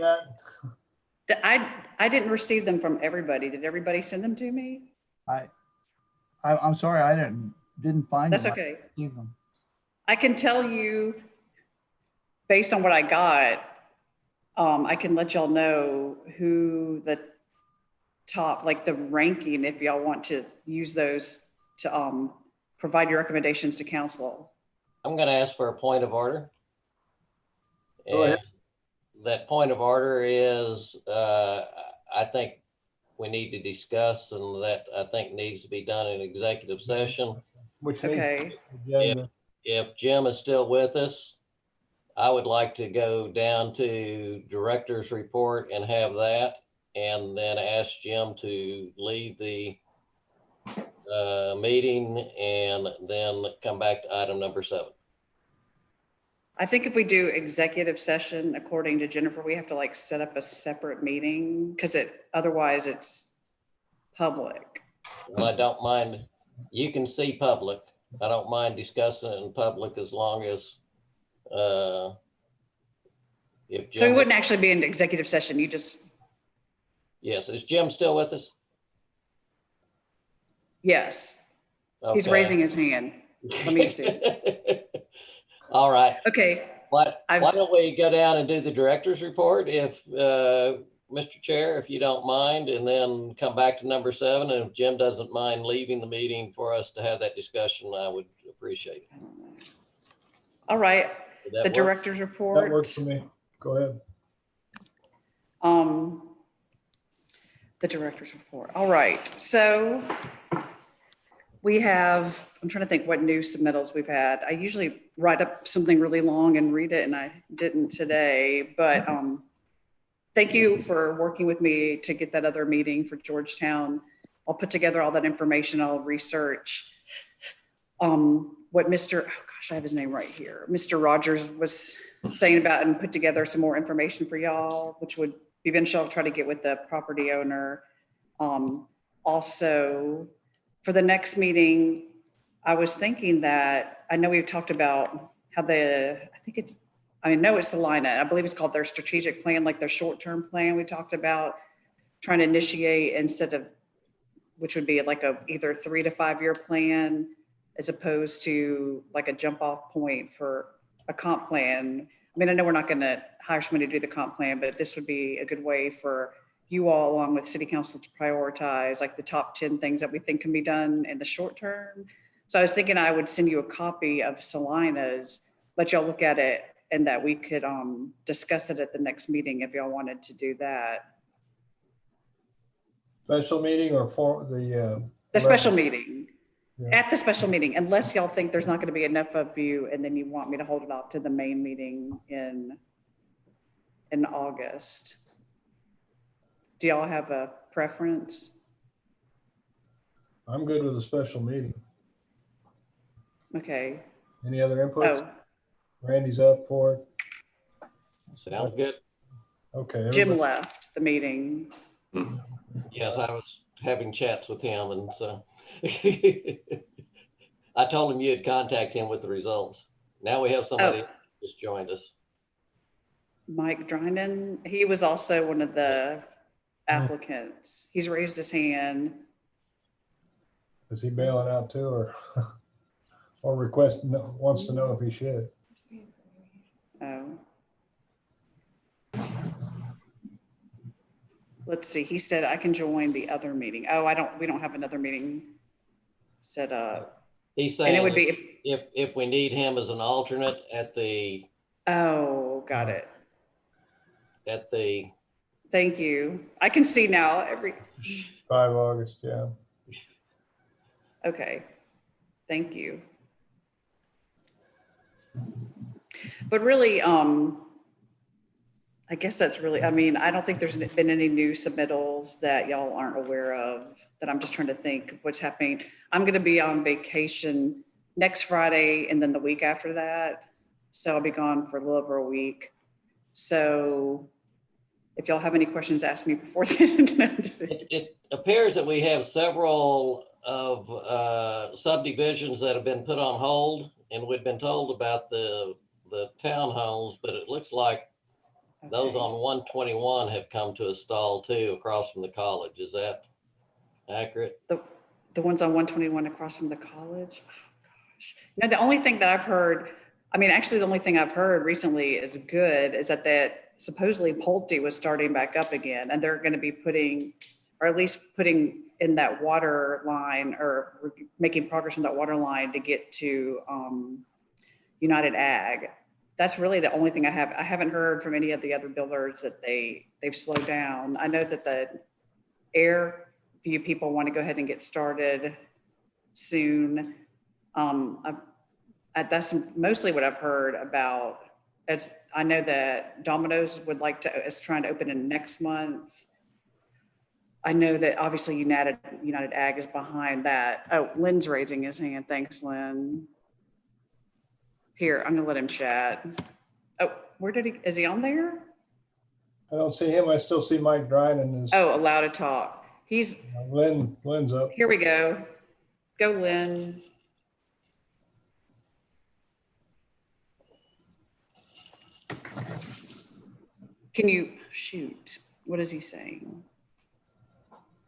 that? I didn't receive them from everybody. Did everybody send them to me? I'm sorry, I didn't find That's them. okay. I received them. I can tell you, based on what I got, I can let y'all know who the top, like the ranking, if y'all want to use those to provide your recommendations to council. I'm going to ask for a point of order. Go ahead. And that point of order is, I think we need to discuss, and that I think needs to be done in executive session. Which needs Okay. agenda. If Jim is still with us, I would like to go down to director's report and have that, and then ask Jim to leave the meeting and then come back to item number 7. I think if we do executive session, according to Jennifer, we have to like set up a separate meeting because otherwise it's public. Well, I don't mind. You can see public. I don't mind discussing it in public as long as if Jim. So we wouldn't actually be in executive session. You just, Yes, is Jim still with us? yes, he's Okay. raising his hand. Let me see. All right. Okay, Why I've- don't we go down and do the director's report if, Mr. Chair, if you don't mind, and then come back to number 7. And if Jim doesn't mind leaving the meeting for us to have that discussion, I would appreciate it. all right. Would that The work? director's report. That works for me. Go ahead. The director's report. All right. So we have, I'm trying to think what new submittals we've had. I usually write up something really long and read it, and I didn't today, but thank you for working with me to get that other meeting for Georgetown. I'll put together all that information. I'll research what Mr. Oh gosh, I have his name right here. Mr. Rogers was saying about, and put together some more information for y'all, which would be beneficial. I'll try to get with the property owner. Also, for the next meeting, I was thinking that, I know we've talked about how I know it's Salina. I believe it's called their strategic plan, like their short-term plan. We talked about trying to initiate instead of, which would be like either 3 to 5 year plan, as opposed to like a jump off point for a comp plan. I mean, I know we're not going to hire somebody to do the comp plan, but this would be a good way for you all, along with city council, to prioritize like the top 10 things that we think can be done in the short term. So I was thinking I would send you a copy of Salina's, let y'all look at it, and that we could discuss it at the next meeting if y'all wanted to do that. Special meeting or for the Special meeting. Yeah. At the special meeting, unless y'all think there's not going to be enough of you, and then you want me to hold it off to the main meeting in August. Do y'all have a preference? I'm good with a special meeting. Okay. Any other input? Oh, Randy's up for it. Sounds good. Okay. Jim everybody- left the meeting. Yes, I was having chats with him, and so I told him you had contact him with the results. Now we have somebody Oh. just joined us. Mike Dryden, he was also one of the applicants. He's raised his hand. Is he bailing out too, or or wants to know if he should? Oh. Let's see, he said I can join the other meeting. Oh, we don't have another meeting set up. He's And it saying would be, if we need him as an alternate at the, got it. Thank you. I can see now 5 August, yeah. Okay, thank you. But really, I guess that's really, I mean, I don't think there's been any new submittals that y'all aren't aware of, that I'm just trying to think of what's happening. I'm gonna be on vacation next Friday and then the week after that. So I'll be gone for a little over a week. So if y'all have any questions, ask me before then. it appears that we have several of subdivisions that have been put on hold, and we've been told about the townhomes, but it looks like those Okay. on 121 have come to a stall too, across from the college. Is that accurate? The ones on 121 across from the college? Oh, gosh. No, the only thing that I've heard, I mean, actually the only thing I've heard recently is good, is that supposedly Pulte was starting back up again, and they're going to be putting, or at least putting in that water line, or making progress on that water line to get to United Ag. That's really the only thing I have. I haven't heard from any of the other builders that they've slowed down. I know that the Airview people want to go ahead and get started soon. That's mostly what I've heard about. I know that Domino's is trying to open in next month. I know that obviously United Ag is behind that. Oh, Lynn's raising his hand. Thanks, Lynn. Here, I'm gonna let him chat. Oh, is he on there? I don't see him. I still see Mike Dryden. Oh, allow to talk. Lynn's up. Here we go. Go, Lynn. Shoot, what is he saying?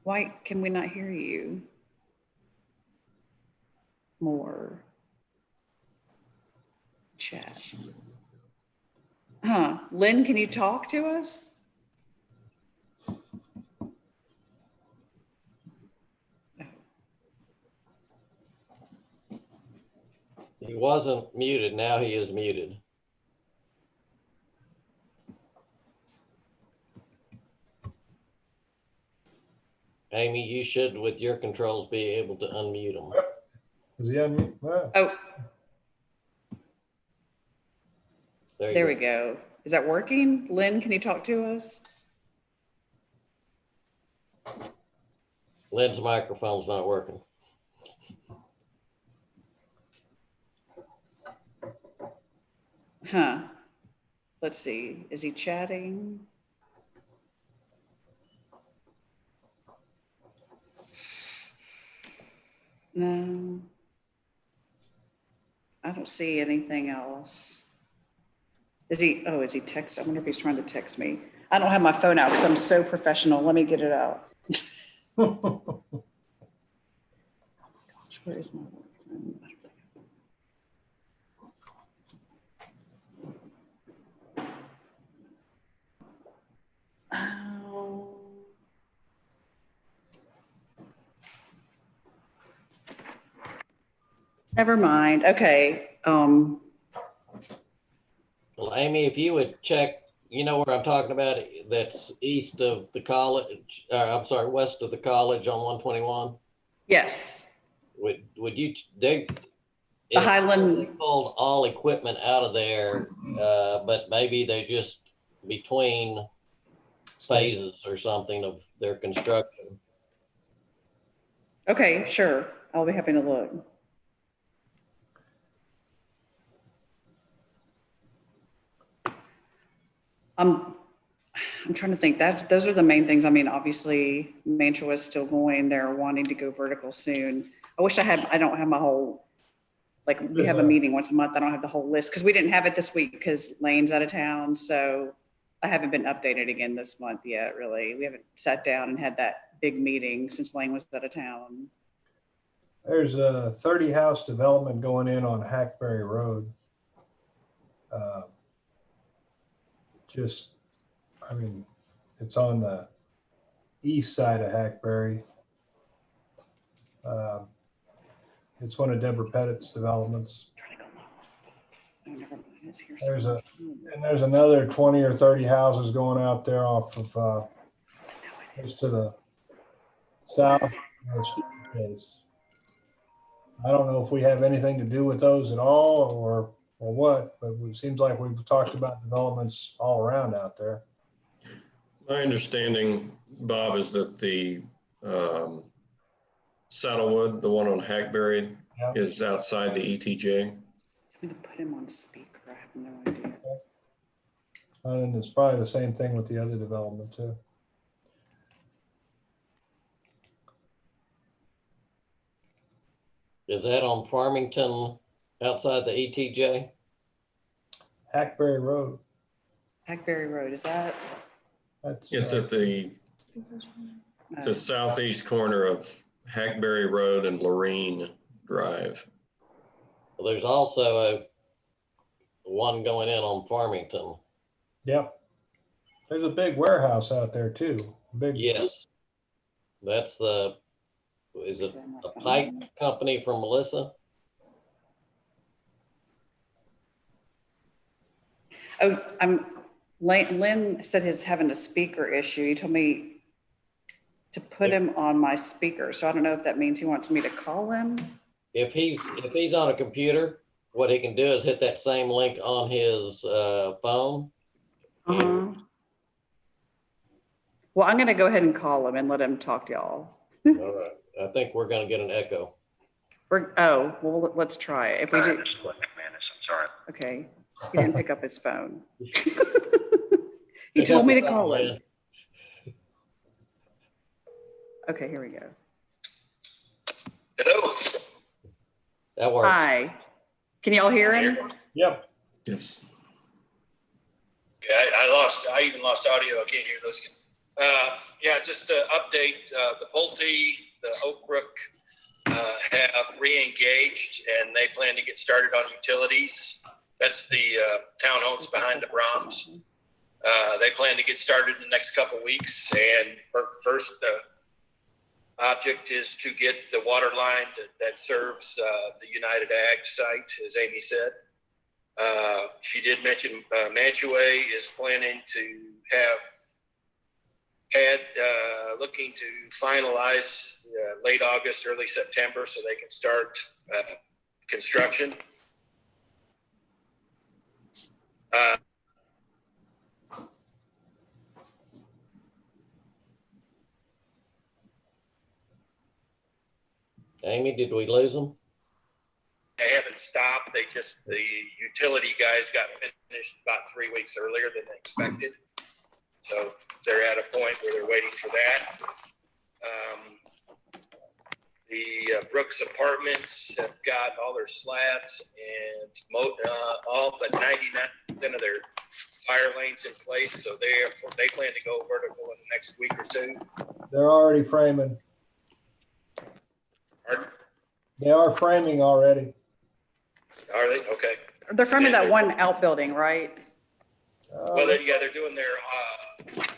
Why can we not hear you? More. Chat. Lynn, can you talk to us? He wasn't muted. Now he is muted. Amy, you should, with your controls, be able to unmute him. Is he unmute? Wow. Oh, There we go. Is that working? Lynn, can you talk to us? Lynn's microphone's not working. Let's see. Is he chatting? No. I don't see anything else. Is he text? I wonder if he's trying to text me. I don't have my phone out because I'm so professional. Let me get it out. Oh my gosh, where is my phone? Oh. Never mind. Okay. Well, Amy, if you would check, you know where I'm talking about, that's east of the college, west of the college on 121. Yes. Would you, the Highland pulled all equipment out of there, but maybe they just between phases or something of their construction. Okay, sure. I'll be happy to look. I'm trying to think. Those are the main things. I mean, obviously, Mantua is still going. They're wanting to go vertical soon. I don't have my whole, we have a meeting once a month. I don't have the whole list because we didn't have it this week because Lane's out of town. So I haven't been updated again this month yet, really. We haven't sat down and had that big meeting since Lane was out of town. There's a 30 house development going in on Hackberry Road. Just, I mean, it's on the east side of Hackberry. It's one of Deborah Pettit's developments. Oh, never mind. It's here There's somewhere. And there's another 20 or 30 houses going out there off of, just to the south of Steve's. I don't know if we have anything to do with those at all or what, but it seems like we've talked about developments all around out there. My understanding, Bob, is that the Saddlewood, the one on Hackberry, Yeah. is outside the ETJ. I'm gonna put him on speaker. I have no idea. And it's probably the same thing with the other development too. Is that on Farmington outside the ETJ? Hackberry Road. Hackberry Road, is that? That's It's at the southeast corner of Hackberry Road and Lorene Drive. Well, there's also one going in on Farmington. yep. There's a big warehouse out there too. Big. Yes. That's is it a pipe company from Melissa? Oh, Lynn said he's having a speaker issue. He told me to put him on my speaker. So I don't know if that means he wants me to call him. If he's on a computer, what he can do is hit that same link on his phone. Uh-huh. Well, I'm gonna go ahead and call him and let him talk to y'all. All right. I think we're gonna get an echo. Well, let's try it. If we do, I'm sorry. okay, he didn't pick up his phone. He told me to call him. Okay, here we go. Hello. That works. Hi, can y'all hear him? Yep. Yes. Yeah, I even lost audio. I can't hear those. Yeah, just to update, the Pulte, the Oak Brook have re-engaged and they plan to get started on utilities. That's the townhomes behind the Brahms. They plan to get started in the next couple of weeks. And first object is to get the water line that serves the United Ag site, as Amy said. She did mention Mantua is planning to looking to finalize late August, early September, so they can start construction. Amy, did we lose them? They haven't stopped. The utility guys got finished about 3 weeks earlier than they expected. So they're at a point where they're waiting for that. The Brooks Apartments have got all their slabs and all but 99% of their fire lanes in place. So they plan to go vertical in the next week or two. They're already framing. Pardon? They are framing already. Are they? Okay. They're framing that one outbuilding, right? Well, they're doing their, what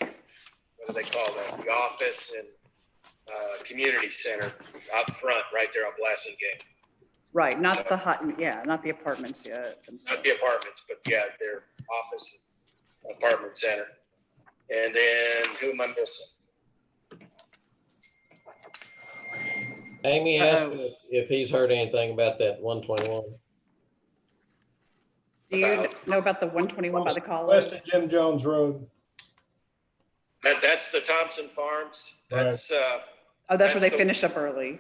do they call that? The office and community center out front, right there on Blasting Game. Right, not the not the apartments yet. Not the apartments, but yeah, their office and apartment center. And then who am I missing? Amy asked if he's heard anything about that 121. Do you know about the 121 by the college? West of Jim Jones Road. That's the Thompson Farms. That's That's where they the- finished up early.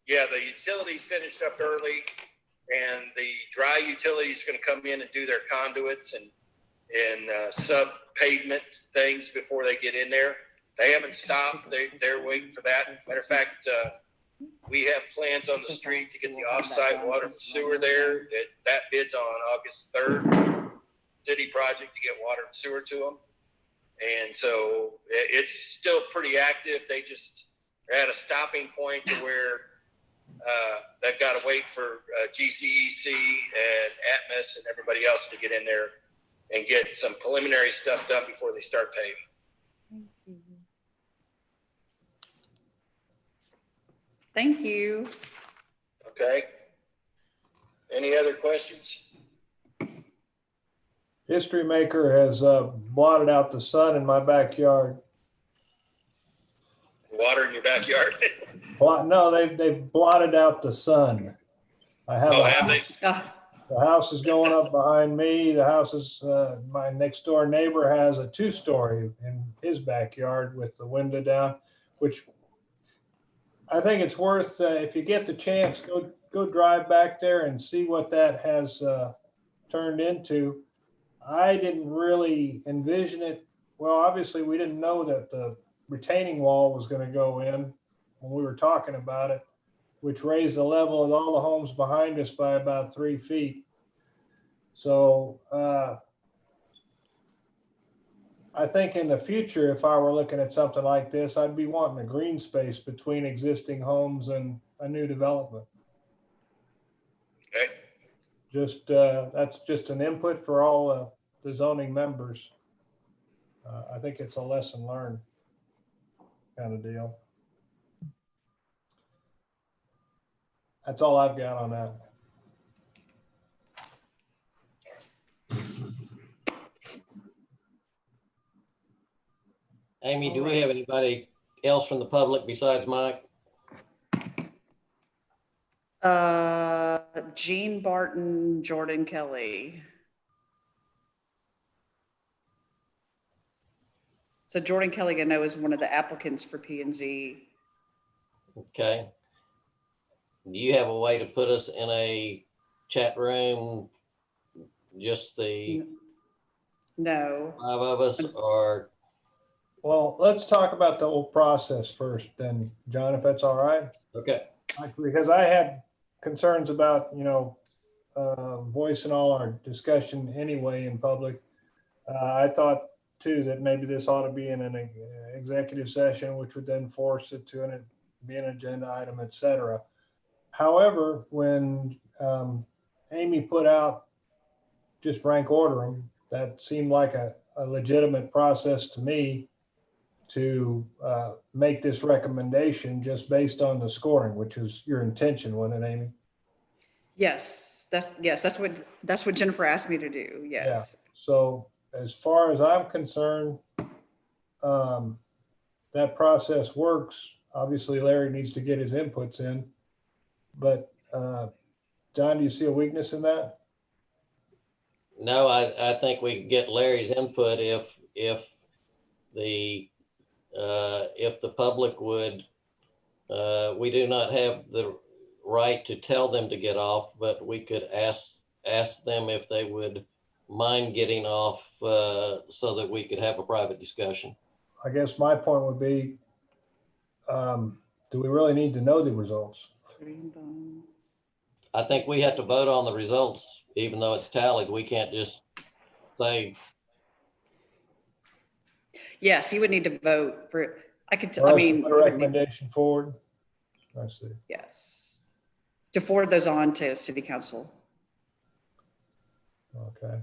yeah, the utilities finished up early, and the dry utility is going to come in and do their conduits and sub pavement things before they get in there. They haven't stopped. They're waiting for that. Matter of fact, we have plans on the street to get the off-site water and sewer there. That bid's on August 3rd. City project to get water and sewer to them. And so it's still pretty active. They just are at a stopping point to where they've got to wait for GCEC and Atmos and everybody else to get in there and get some preliminary stuff done before they start paving. Thank you. Okay. Any other questions? History Maker has blotted out the sun in my backyard. Water in your backyard? No, they've blotted out the sun. I have Oh, a have they? house. The house is going up behind me. The house is, my next door neighbor has a 2-story in his backyard with the window down, which I think it's worth, if you get the chance, go drive back there and see what that has turned into. I didn't really envision it. Well, obviously we didn't know that the retaining wall was going to go in when we were talking about it, which raised the level of all the homes behind us by about 3 feet. So I think in the future, if I were looking at something like this, I'd be wanting a green space between existing homes and a new development. Okay. Just that's just an input for all the zoning members. I think it's a lesson learned kind of deal. That's all I've got on that. Amy, do we have anybody else from the public besides Mike? Jean Barton, Jordan Kelly. So Jordan Kelly, I know, is one of the applicants for P&Z. Okay. Do you have a way to put us in a chat room, just the No. 5 of us, or? Well, let's talk about the whole process first then, John, if that's all right. Okay. Because I had concerns about, voicing all our discussion anyway in public. I thought too that maybe this ought to be in an executive session, which would then force it to be an agenda item, et cetera. However, when Amy put out just rank order them, that seemed like a legitimate process to me to make this recommendation just based on the scoring, which is your intention, wasn't it, Amy? Yes, that's what Jennifer asked me to do. Yes. Yeah. So as far as I'm concerned, that process works. Obviously, Larry needs to get his inputs in, but John, do you see a weakness in that? No, I think we can get Larry's input if the public would, we do not have the right to tell them to get off, but we could ask them if they would mind getting off so that we could have a private discussion. I guess my point would be, do we really need to know the results? I think we have to vote on the results, even though it's tallied. We can't just say. Yes, you would need to vote for, Put a recommendation forward. I see. Yes. To forward those on to city council. Okay.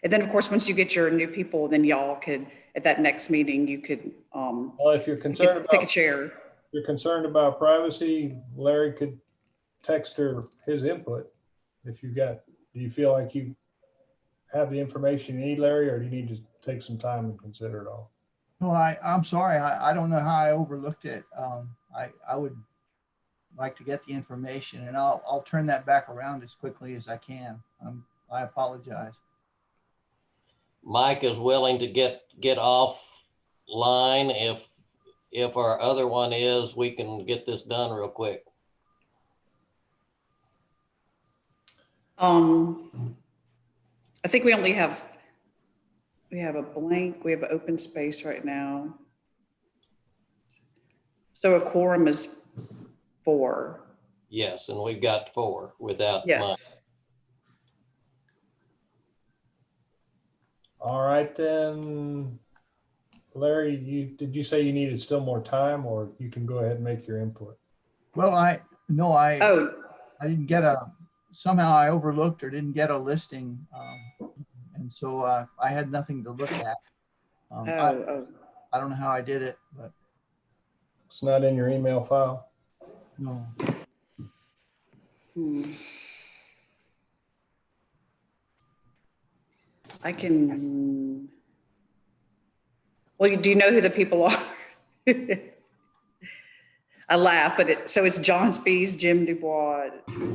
And then of course, once you get your new people, then y'all could, at that next meeting, you could, well, if you're concerned about, pick a chair. You're concerned about privacy, Larry could text her his input. If you got, do you feel like you have the information you need, Larry, or do you need to take some time and consider it all? No, I'm sorry. I don't know how I overlooked it. I would like to get the information, and I'll turn that back around as quickly as I can. I apologize. Mike is willing to get off line. If our other one is, we can get this done real quick. I think we have a blank, we have an open space right now. So a quorum is 4. Yes, and we've got 4 without Mike. Yes. All right then. Larry, did you say you needed still more time, or you can go ahead and make your input? Well, no, Oh, I didn't get somehow I overlooked or didn't get a listing. And so I had nothing to look at. oh. I don't know how I did it, but It's not in your email file. no. I can, well, do you know who the people are? I laugh, but so it's John Spees, Jim Dubois,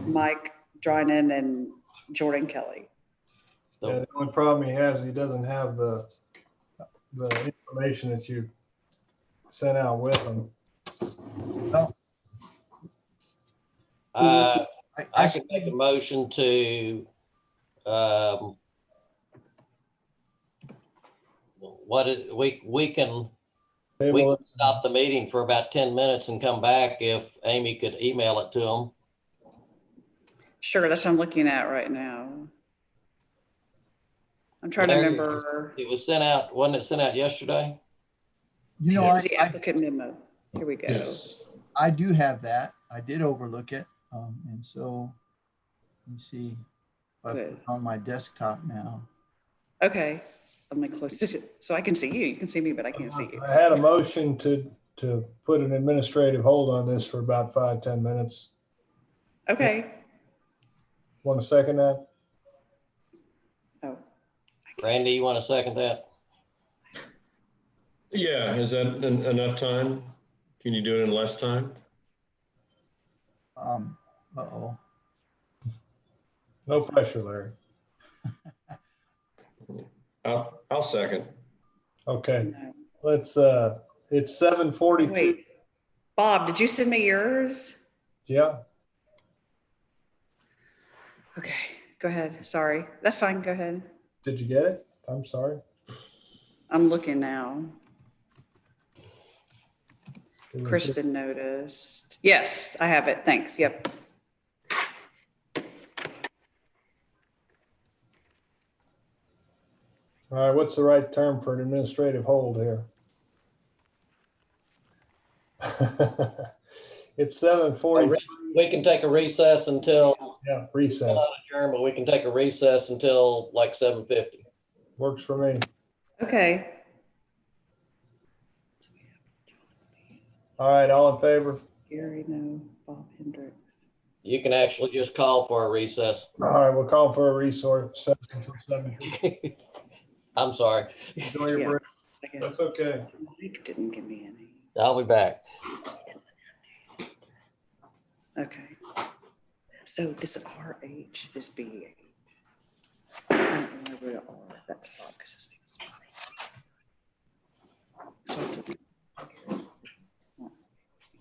Mike Drynan, and Jordan Kelly. Yeah, the only problem he has, he doesn't have the information that you sent out with him. Well, I can make a motion to, we can stop the meeting for about 10 minutes and come back if Amy could email it to them. Sure, that's what I'm looking at right now. I'm trying to remember. It was sent out, wasn't it sent out yesterday? You know, Here's the applicant memo. Here we go. Yes. I do have that. I did overlook it. And so let me see if I put it on my desktop now. Okay, I'm gonna close it so I can see you. You can see me, but I can't see you. I had a motion to put an administrative hold on this for about 5-10 minutes. Okay. Want to second that? Oh. Randy, you want to second that? Yeah, is that enough time? Can you do it in less time? Uh-oh. No pressure, Larry. I'll second. Okay, No. let's, it's 7:42. Wait, Bob, did you send me yours? Yeah, Okay, go ahead. Sorry. That's fine. Go ahead. did you get it? I'm sorry. I'm looking now. Kristen noticed. Yes, I have it. Thanks. Yep. All right, what's the right term for an administrative hold here? It's 7:40. We can take a recess until, Yeah, recess. but we can take a recess until like 7:50. Works for me. Okay. All right, all in favor? Gary, no. Bob Hendricks. You can actually just call for a recess. All right, we'll call for a resource until 7. I'm sorry. Enjoy your Yeah. break. That's okay. Mike didn't give me any. I'll be back. Okay. So this RH is BH. I don't know where to R. That's Bob because his name is Bob. So I took it. He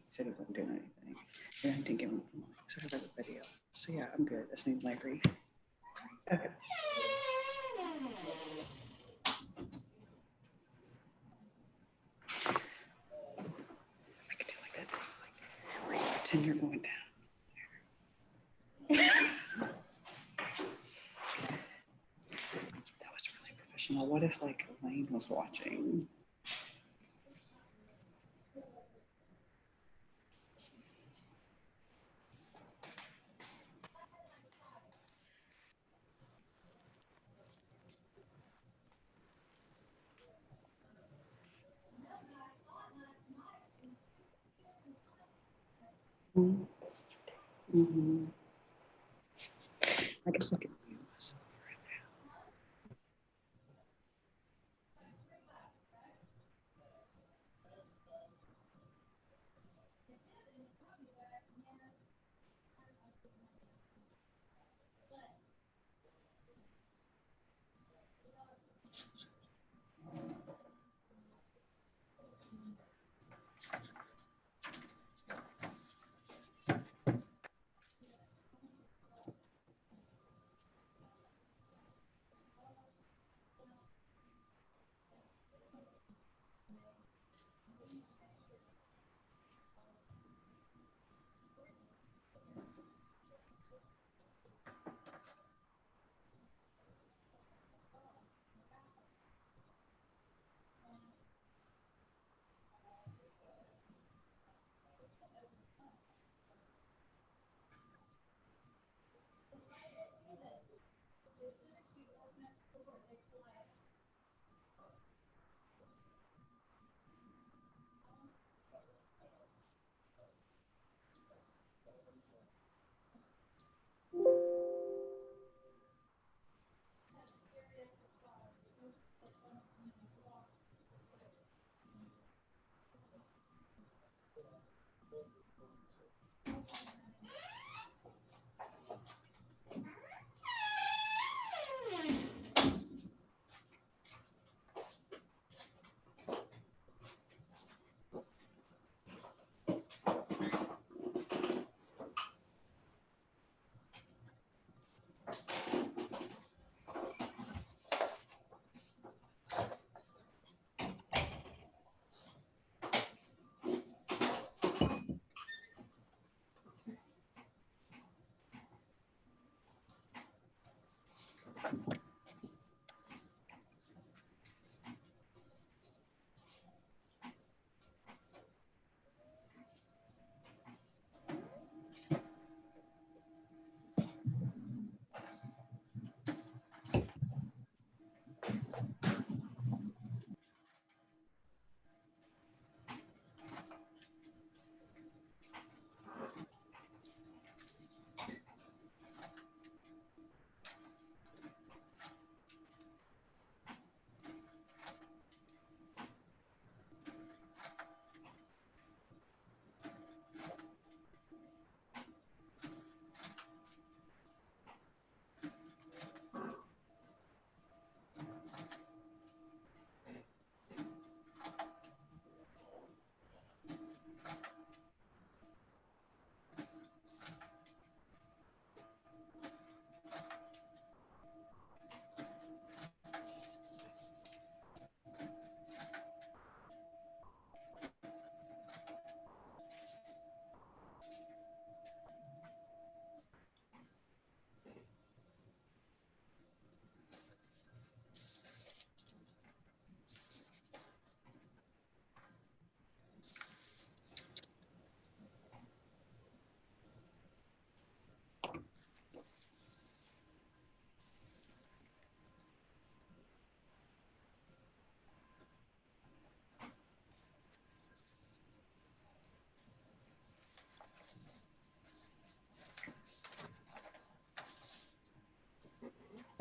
said he wasn't doing anything. Yeah, I didn't give him. So I have everybody else. So yeah, I'm good. That's named Larry. Okay. I could do like that thing, like where you pretend you're going down. That was really professional. What if like Elaine was watching? Mm-hmm. I guess I could mute myself right now.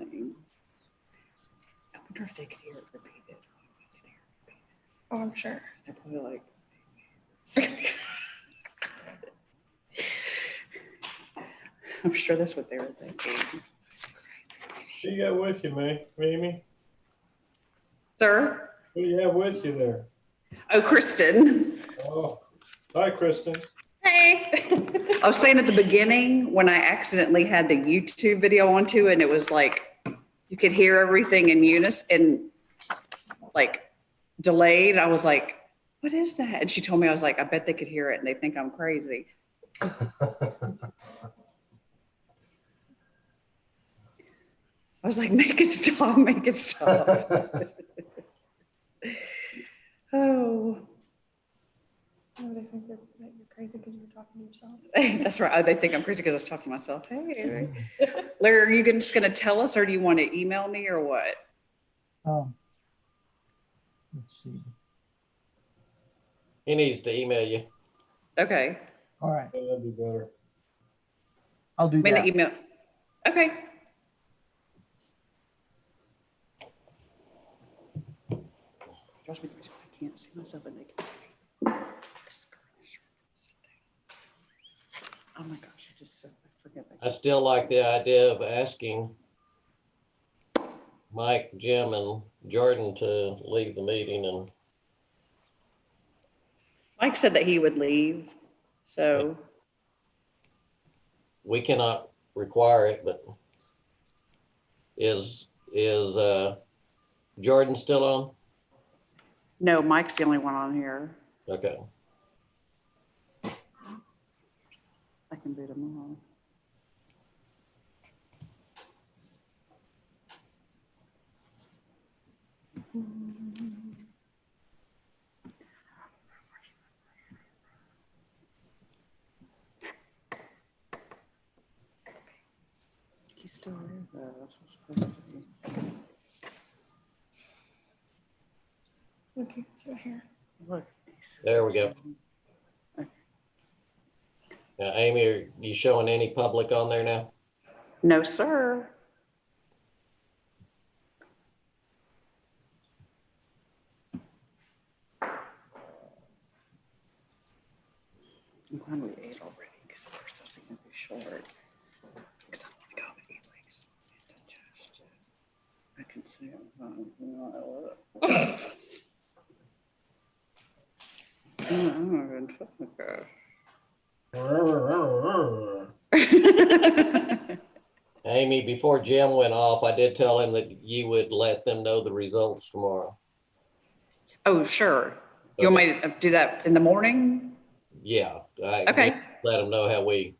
thing. I wonder if they could hear it repeated. Oh, I'm sure. They're probably like. I'm sure that's what they were thinking. Who you got with you, Mimi? Sir? Who you have with you there? Oh, Kristen. Oh, hi, Kristen. Hey. I was saying at the beginning, when I accidentally had the YouTube video onto it, and it was like, you could hear everything in unison and like delayed. I was like, what is that? And she told me, I was like, I bet they could hear it and they think I'm crazy. I was like, make it stop, make it stop. Oh. Oh, they think that you're crazy because you're talking to yourself. That's right. Oh, they think I'm crazy because I was talking to myself. Hey, Larry, are you just going to tell us, or do you want to email me, or what? Let's see. He needs to email you. Okay. All right, Yeah, that'd be better. I'll do I'm in that. the email. Okay. Drives me crazy. I can't see myself and they can see me. This girl is sitting. Oh my gosh, I just said, I forget. I still like the idea of asking Mike, Jim, and Jordan to leave the meeting, and Mike said that he would leave, so. we cannot require it, but is Jordan still on? No, Mike's the only one on here. Okay. I can boot him on. He's still there. That's what's crazy. Look, you can see it here. Look. There we go. Now, Amy, are you showing any public on there now? No, sir. I'm glad we ate already because the first I was going to be short. Because I don't want to go home and eat like something indigestion. I can see it. You know, I love it. I'm going to put Amy, before Jim went off, I did tell him that you would let them know the results tomorrow. Oh, sure. You want me to do that in the morning? Yeah. Okay. Let them know how we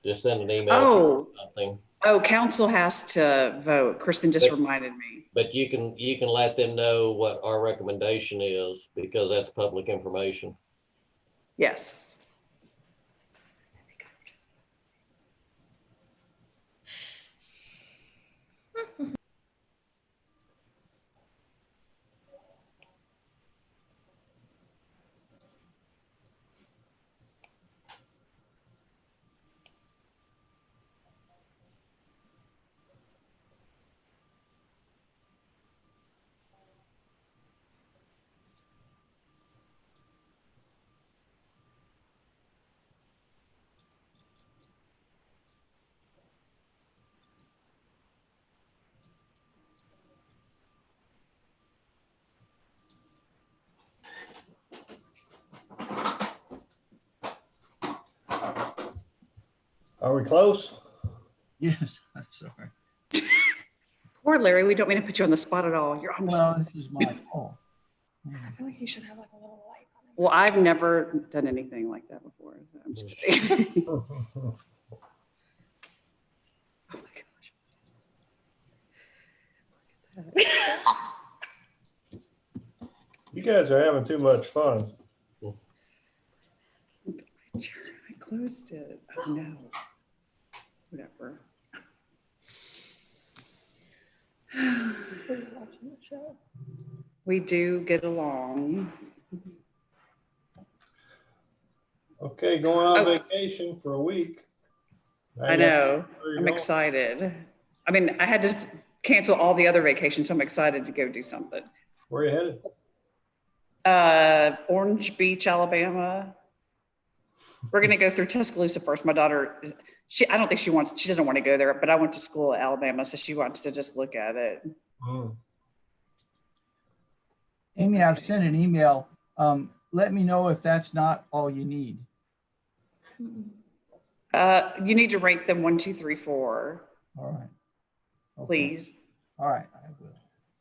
just send an email. Oh. Or something. Oh, council has to vote. Kristen just reminded me. But you can let them know what our recommendation is, because that's public information. Yes. Are we close? Yes, I'm sorry. Poor Larry, we don't mean to put you on the spot at all. You're on the spot. Well, this is my fault. I feel like you should have like a little light on it. Well, I've never done anything like that before. I'm just kidding. Oh my gosh. Look at that. You guys are having too much fun. I closed it. Oh no. Whatever. Were you watching the show? We do get along. Okay, going on Oh. vacation for a week. I know. I'm going? excited. I mean, I had to cancel all the other vacations, so I'm excited to go do something. Where are you headed? Orange Beach, Alabama. We're gonna go through Tuscaloosa first. My daughter, I don't think she doesn't want to go there, but I went to school at Alabama, so she wants to just look at it. Mm. Amy, I've sent an email. Let me know if that's not all you need. You need to rank them 1, 2, 3, 4, All right. Okay. please. All right, I will.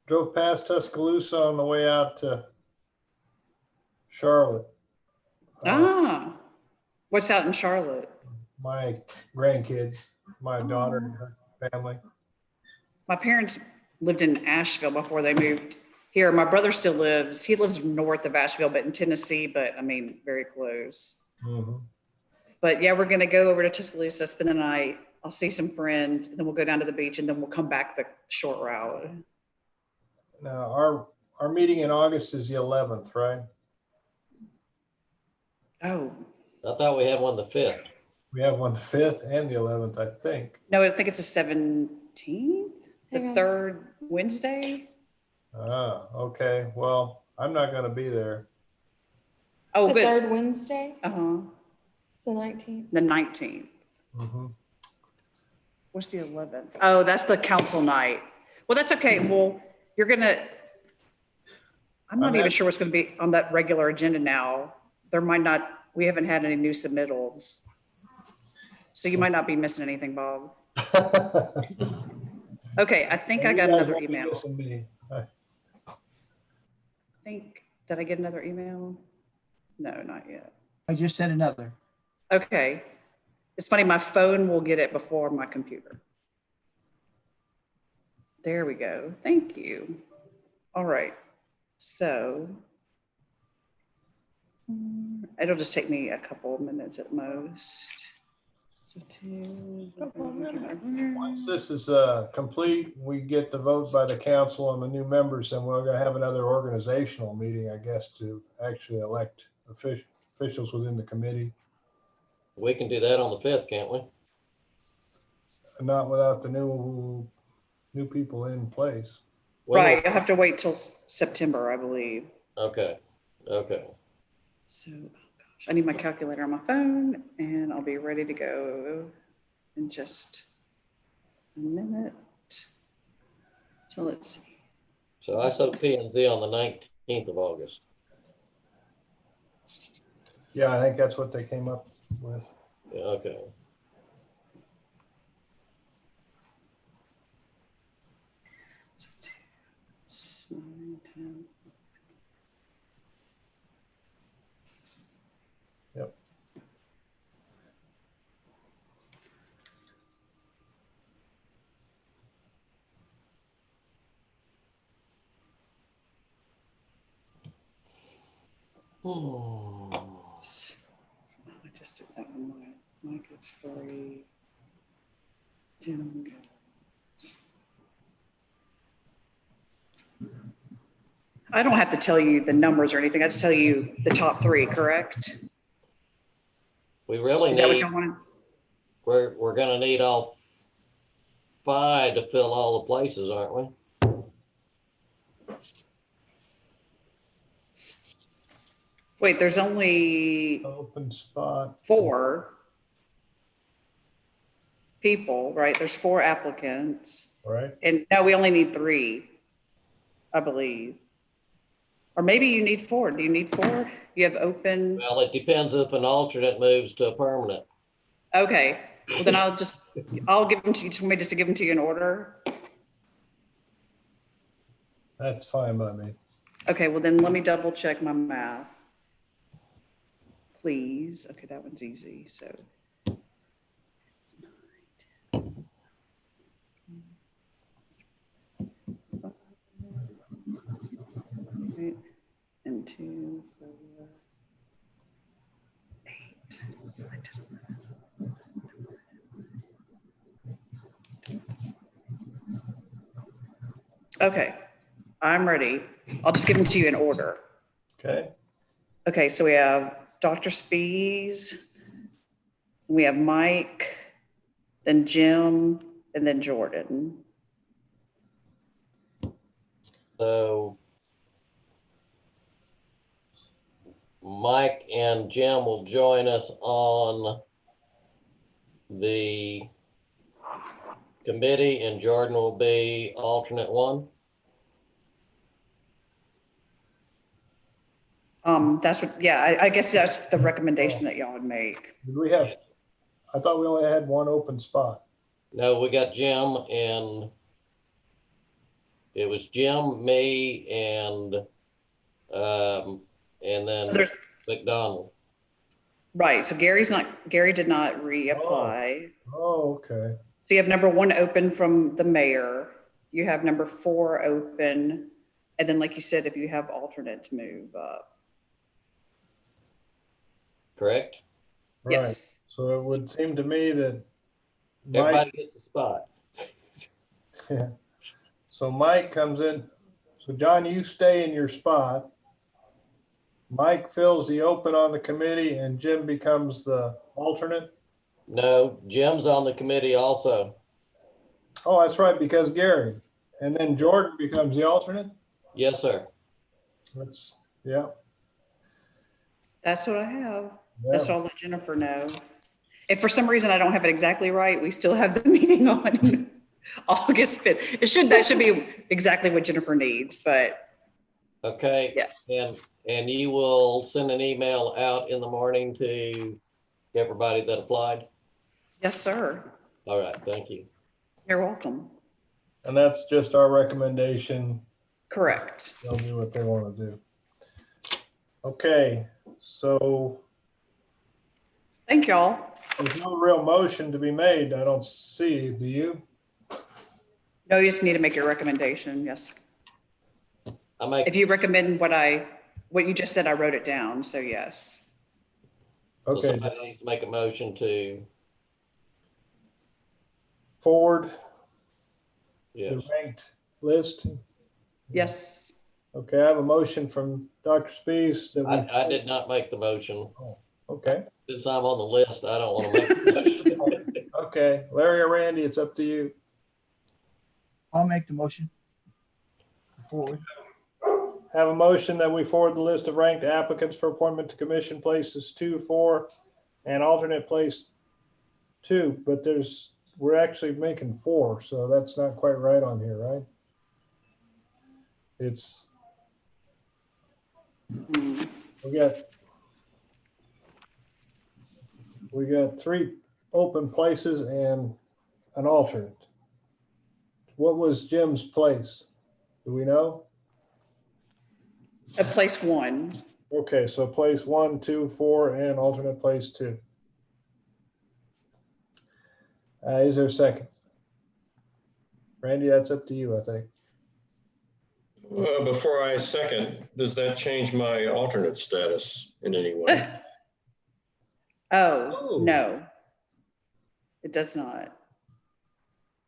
Drove past Tuscaloosa on the way out to Charlotte. What's out in Charlotte? My grandkids, my daughter and her family. My parents lived in Asheville before they moved here. My brother still lives, he lives north of Asheville, but in Tennessee, but I mean, very close. Mm-hmm. But yeah, we're gonna go over to Tuscaloosa, spend the night. I'll see some friends, and then we'll go down to the beach, and then we'll come back the short route. Now, our meeting in August is the 11th, right? Oh, I thought we had one the 5th. We have one the 5th and the 11th, I think. no, I think it's the 17th, the Hang on. third Wednesday. Okay. Well, I'm not going to be there. Oh, The good. third Wednesday, Uh-huh, it's the 19th. the 19th. Mm-hmm. What's the 11th? Oh, that's the council night. Well, that's okay. Well, I'm not even sure what's gonna be on that regular agenda now. We haven't had any new submittals. So you might not be missing anything, Bob. Okay, I think I got another email. Did I get another email? No, not yet. I just sent another. Okay. It's funny, my phone will get it before my computer. There we go. Thank you. All right. So it'll just take me a couple of minutes at most. Once this is complete, we get the vote by the council on the new members, and we're going to have another organizational meeting, I guess, to actually elect officials within the committee. We can do that on the 5th, can't we? Not without the new people in place. Right, you'll have to wait till September, I believe. Okay. So, oh gosh, I need my calculator on my phone, and I'll be ready to go in just a minute. So let's see. So I saw P&Z on the 19th of August. Yeah, I think that's what they came up with. Yeah, okay. So 9, 10. Yep. I just did that one. Mike gets 3. Jim gets. I don't have to tell you the numbers or anything. I just tell you the top 3, correct? We really Is that what need, y'all wanted? we're gonna need all 5 to fill all the places, aren't we? Wait, there's only Open spot. 4 people, right? There's 4 applicants. Right. And no, we only need 3, I believe. Or maybe you need 4. Do you need 4? You have open. Well, it depends if an alternate moves to a permanent. Okay, well then I'll give them to you. Do you want me just to give them to you in order? That's fine by me. Okay, well then let me double check my math. Please. Okay, that one's easy. So. It's 9, 10. Right. And 2, 4, 8. 9, 10. Okay, I'm ready. I'll just give them to you in order. Okay. Okay, so we have Dr. Spees, we have Mike, then Jim, and then Jordan. So Mike and Jim will join us on the committee, and Jordan will be alternate one. That's what, yeah, I guess that's the recommendation that y'all would make. Did we have, I thought we only had one open spot. No, we got Jim, and it was Jim, me, and So then there's, McDonald. right, so Gary did not reapply. Oh, okay. So you have number 1 open from the mayor, you have number 4 open, and then like you said, if you have alternates move up. Correct? Right. Yes, So it would seem to me that Everybody Mike, gets a spot. so Mike comes in. So John, you stay in your spot. Mike fills the open on the committee and Jim becomes the alternate. No, Jim's on the committee also. Oh, that's right, because Gary. And then Jordan becomes the alternate? Yes, sir. That's, yeah. that's what I have. Yeah. That's what I'll let Jennifer know. If for some reason I don't have it exactly right, we still have the meeting on August 5th. That should be exactly what Jennifer needs, but Okay. yes. And you will send an email out in the morning to everybody that applied? Yes, sir. All right, thank you. You're welcome. And that's just our recommendation. Correct. They'll do what they want to do. Okay, so Thank y'all. there's no real motion to be made. I don't see. Do you? No, you just need to make your recommendation. Yes. If you recommend what you just said, I wrote it down. So yes. So Okay, somebody needs to make a motion to, forward yes. the ranked list. Yes. Okay, I have a motion from Dr. Spees that we. I did not make the motion. Okay, Since I'm on the list, I don't want to make the motion. okay. Larry or Randy, it's up to you. I'll make the motion. Forward. Have a motion that we forward the list of ranked applicants for appointment to commission places 2, 4, and alternate place 2, but we're actually making 4, so that's not quite right on here, right? It's, we got 3 open places and an alternate. What was Jim's place? Do we know? At place 1. Okay, so place 1, 2, 4, and alternate place 2. Is there a second? Randy, that's up to you, I think. Before I second, does that change my alternate status in any way? Oh, no. It does not.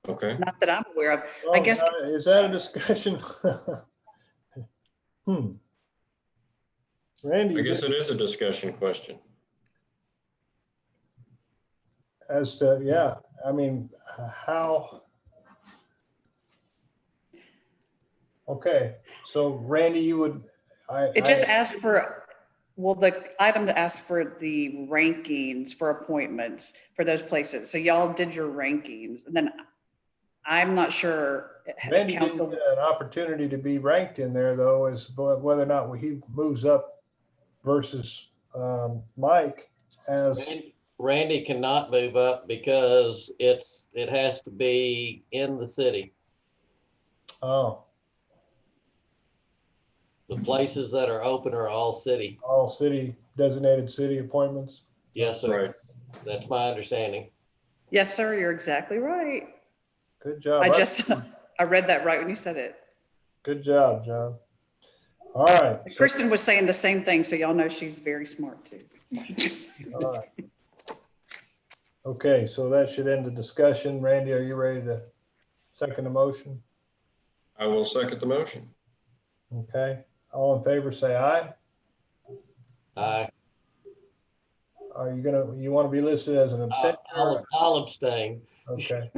Okay. Not that I'm aware of. I guess. Is that a discussion? Randy. I guess it is a discussion question. As to, yeah, I mean, how? Okay, so Randy, you would, It just asks for, well, the item to ask for the rankings for appointments for those places. So y'all did your rankings, and then I'm not sure. Randy didn't get an opportunity to be ranked in there, though, as whether or not he moves up versus Mike as. Randy cannot move up because it has to be in the city. Oh. The places that are open are all city. All city, designated city appointments? Yes, sir. Right. That's my understanding. Yes, sir, you're exactly right. Good job. I read that right when you said it. Good job, John. All right. Kristen was saying the same thing, so y'all know she's very smart too. All right. Okay, so that should end the discussion. Randy, are you ready to second the motion? I will second the motion. Okay, all in favor, say aye. Aye. Are you want to be listed as an abstention? I'll abstain. Okay.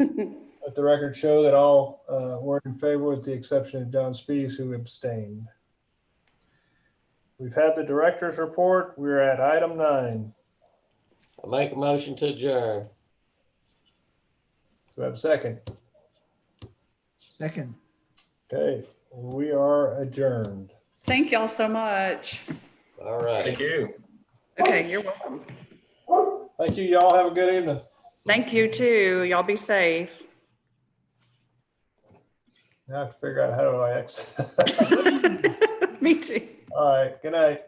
Let the record show that all were in favor with the exception of John Spees, who abstained. We've had the director's report. We're at item 9. I make a motion to adjourn. Do I have a second? Second. Okay, we are adjourned. Thank y'all so much. All right. Thank you. Okay, you're welcome. Thank you. Y'all have a good evening. Thank you too. Y'all be safe. Now I have to figure out how do I exit. Me too. All right, good night.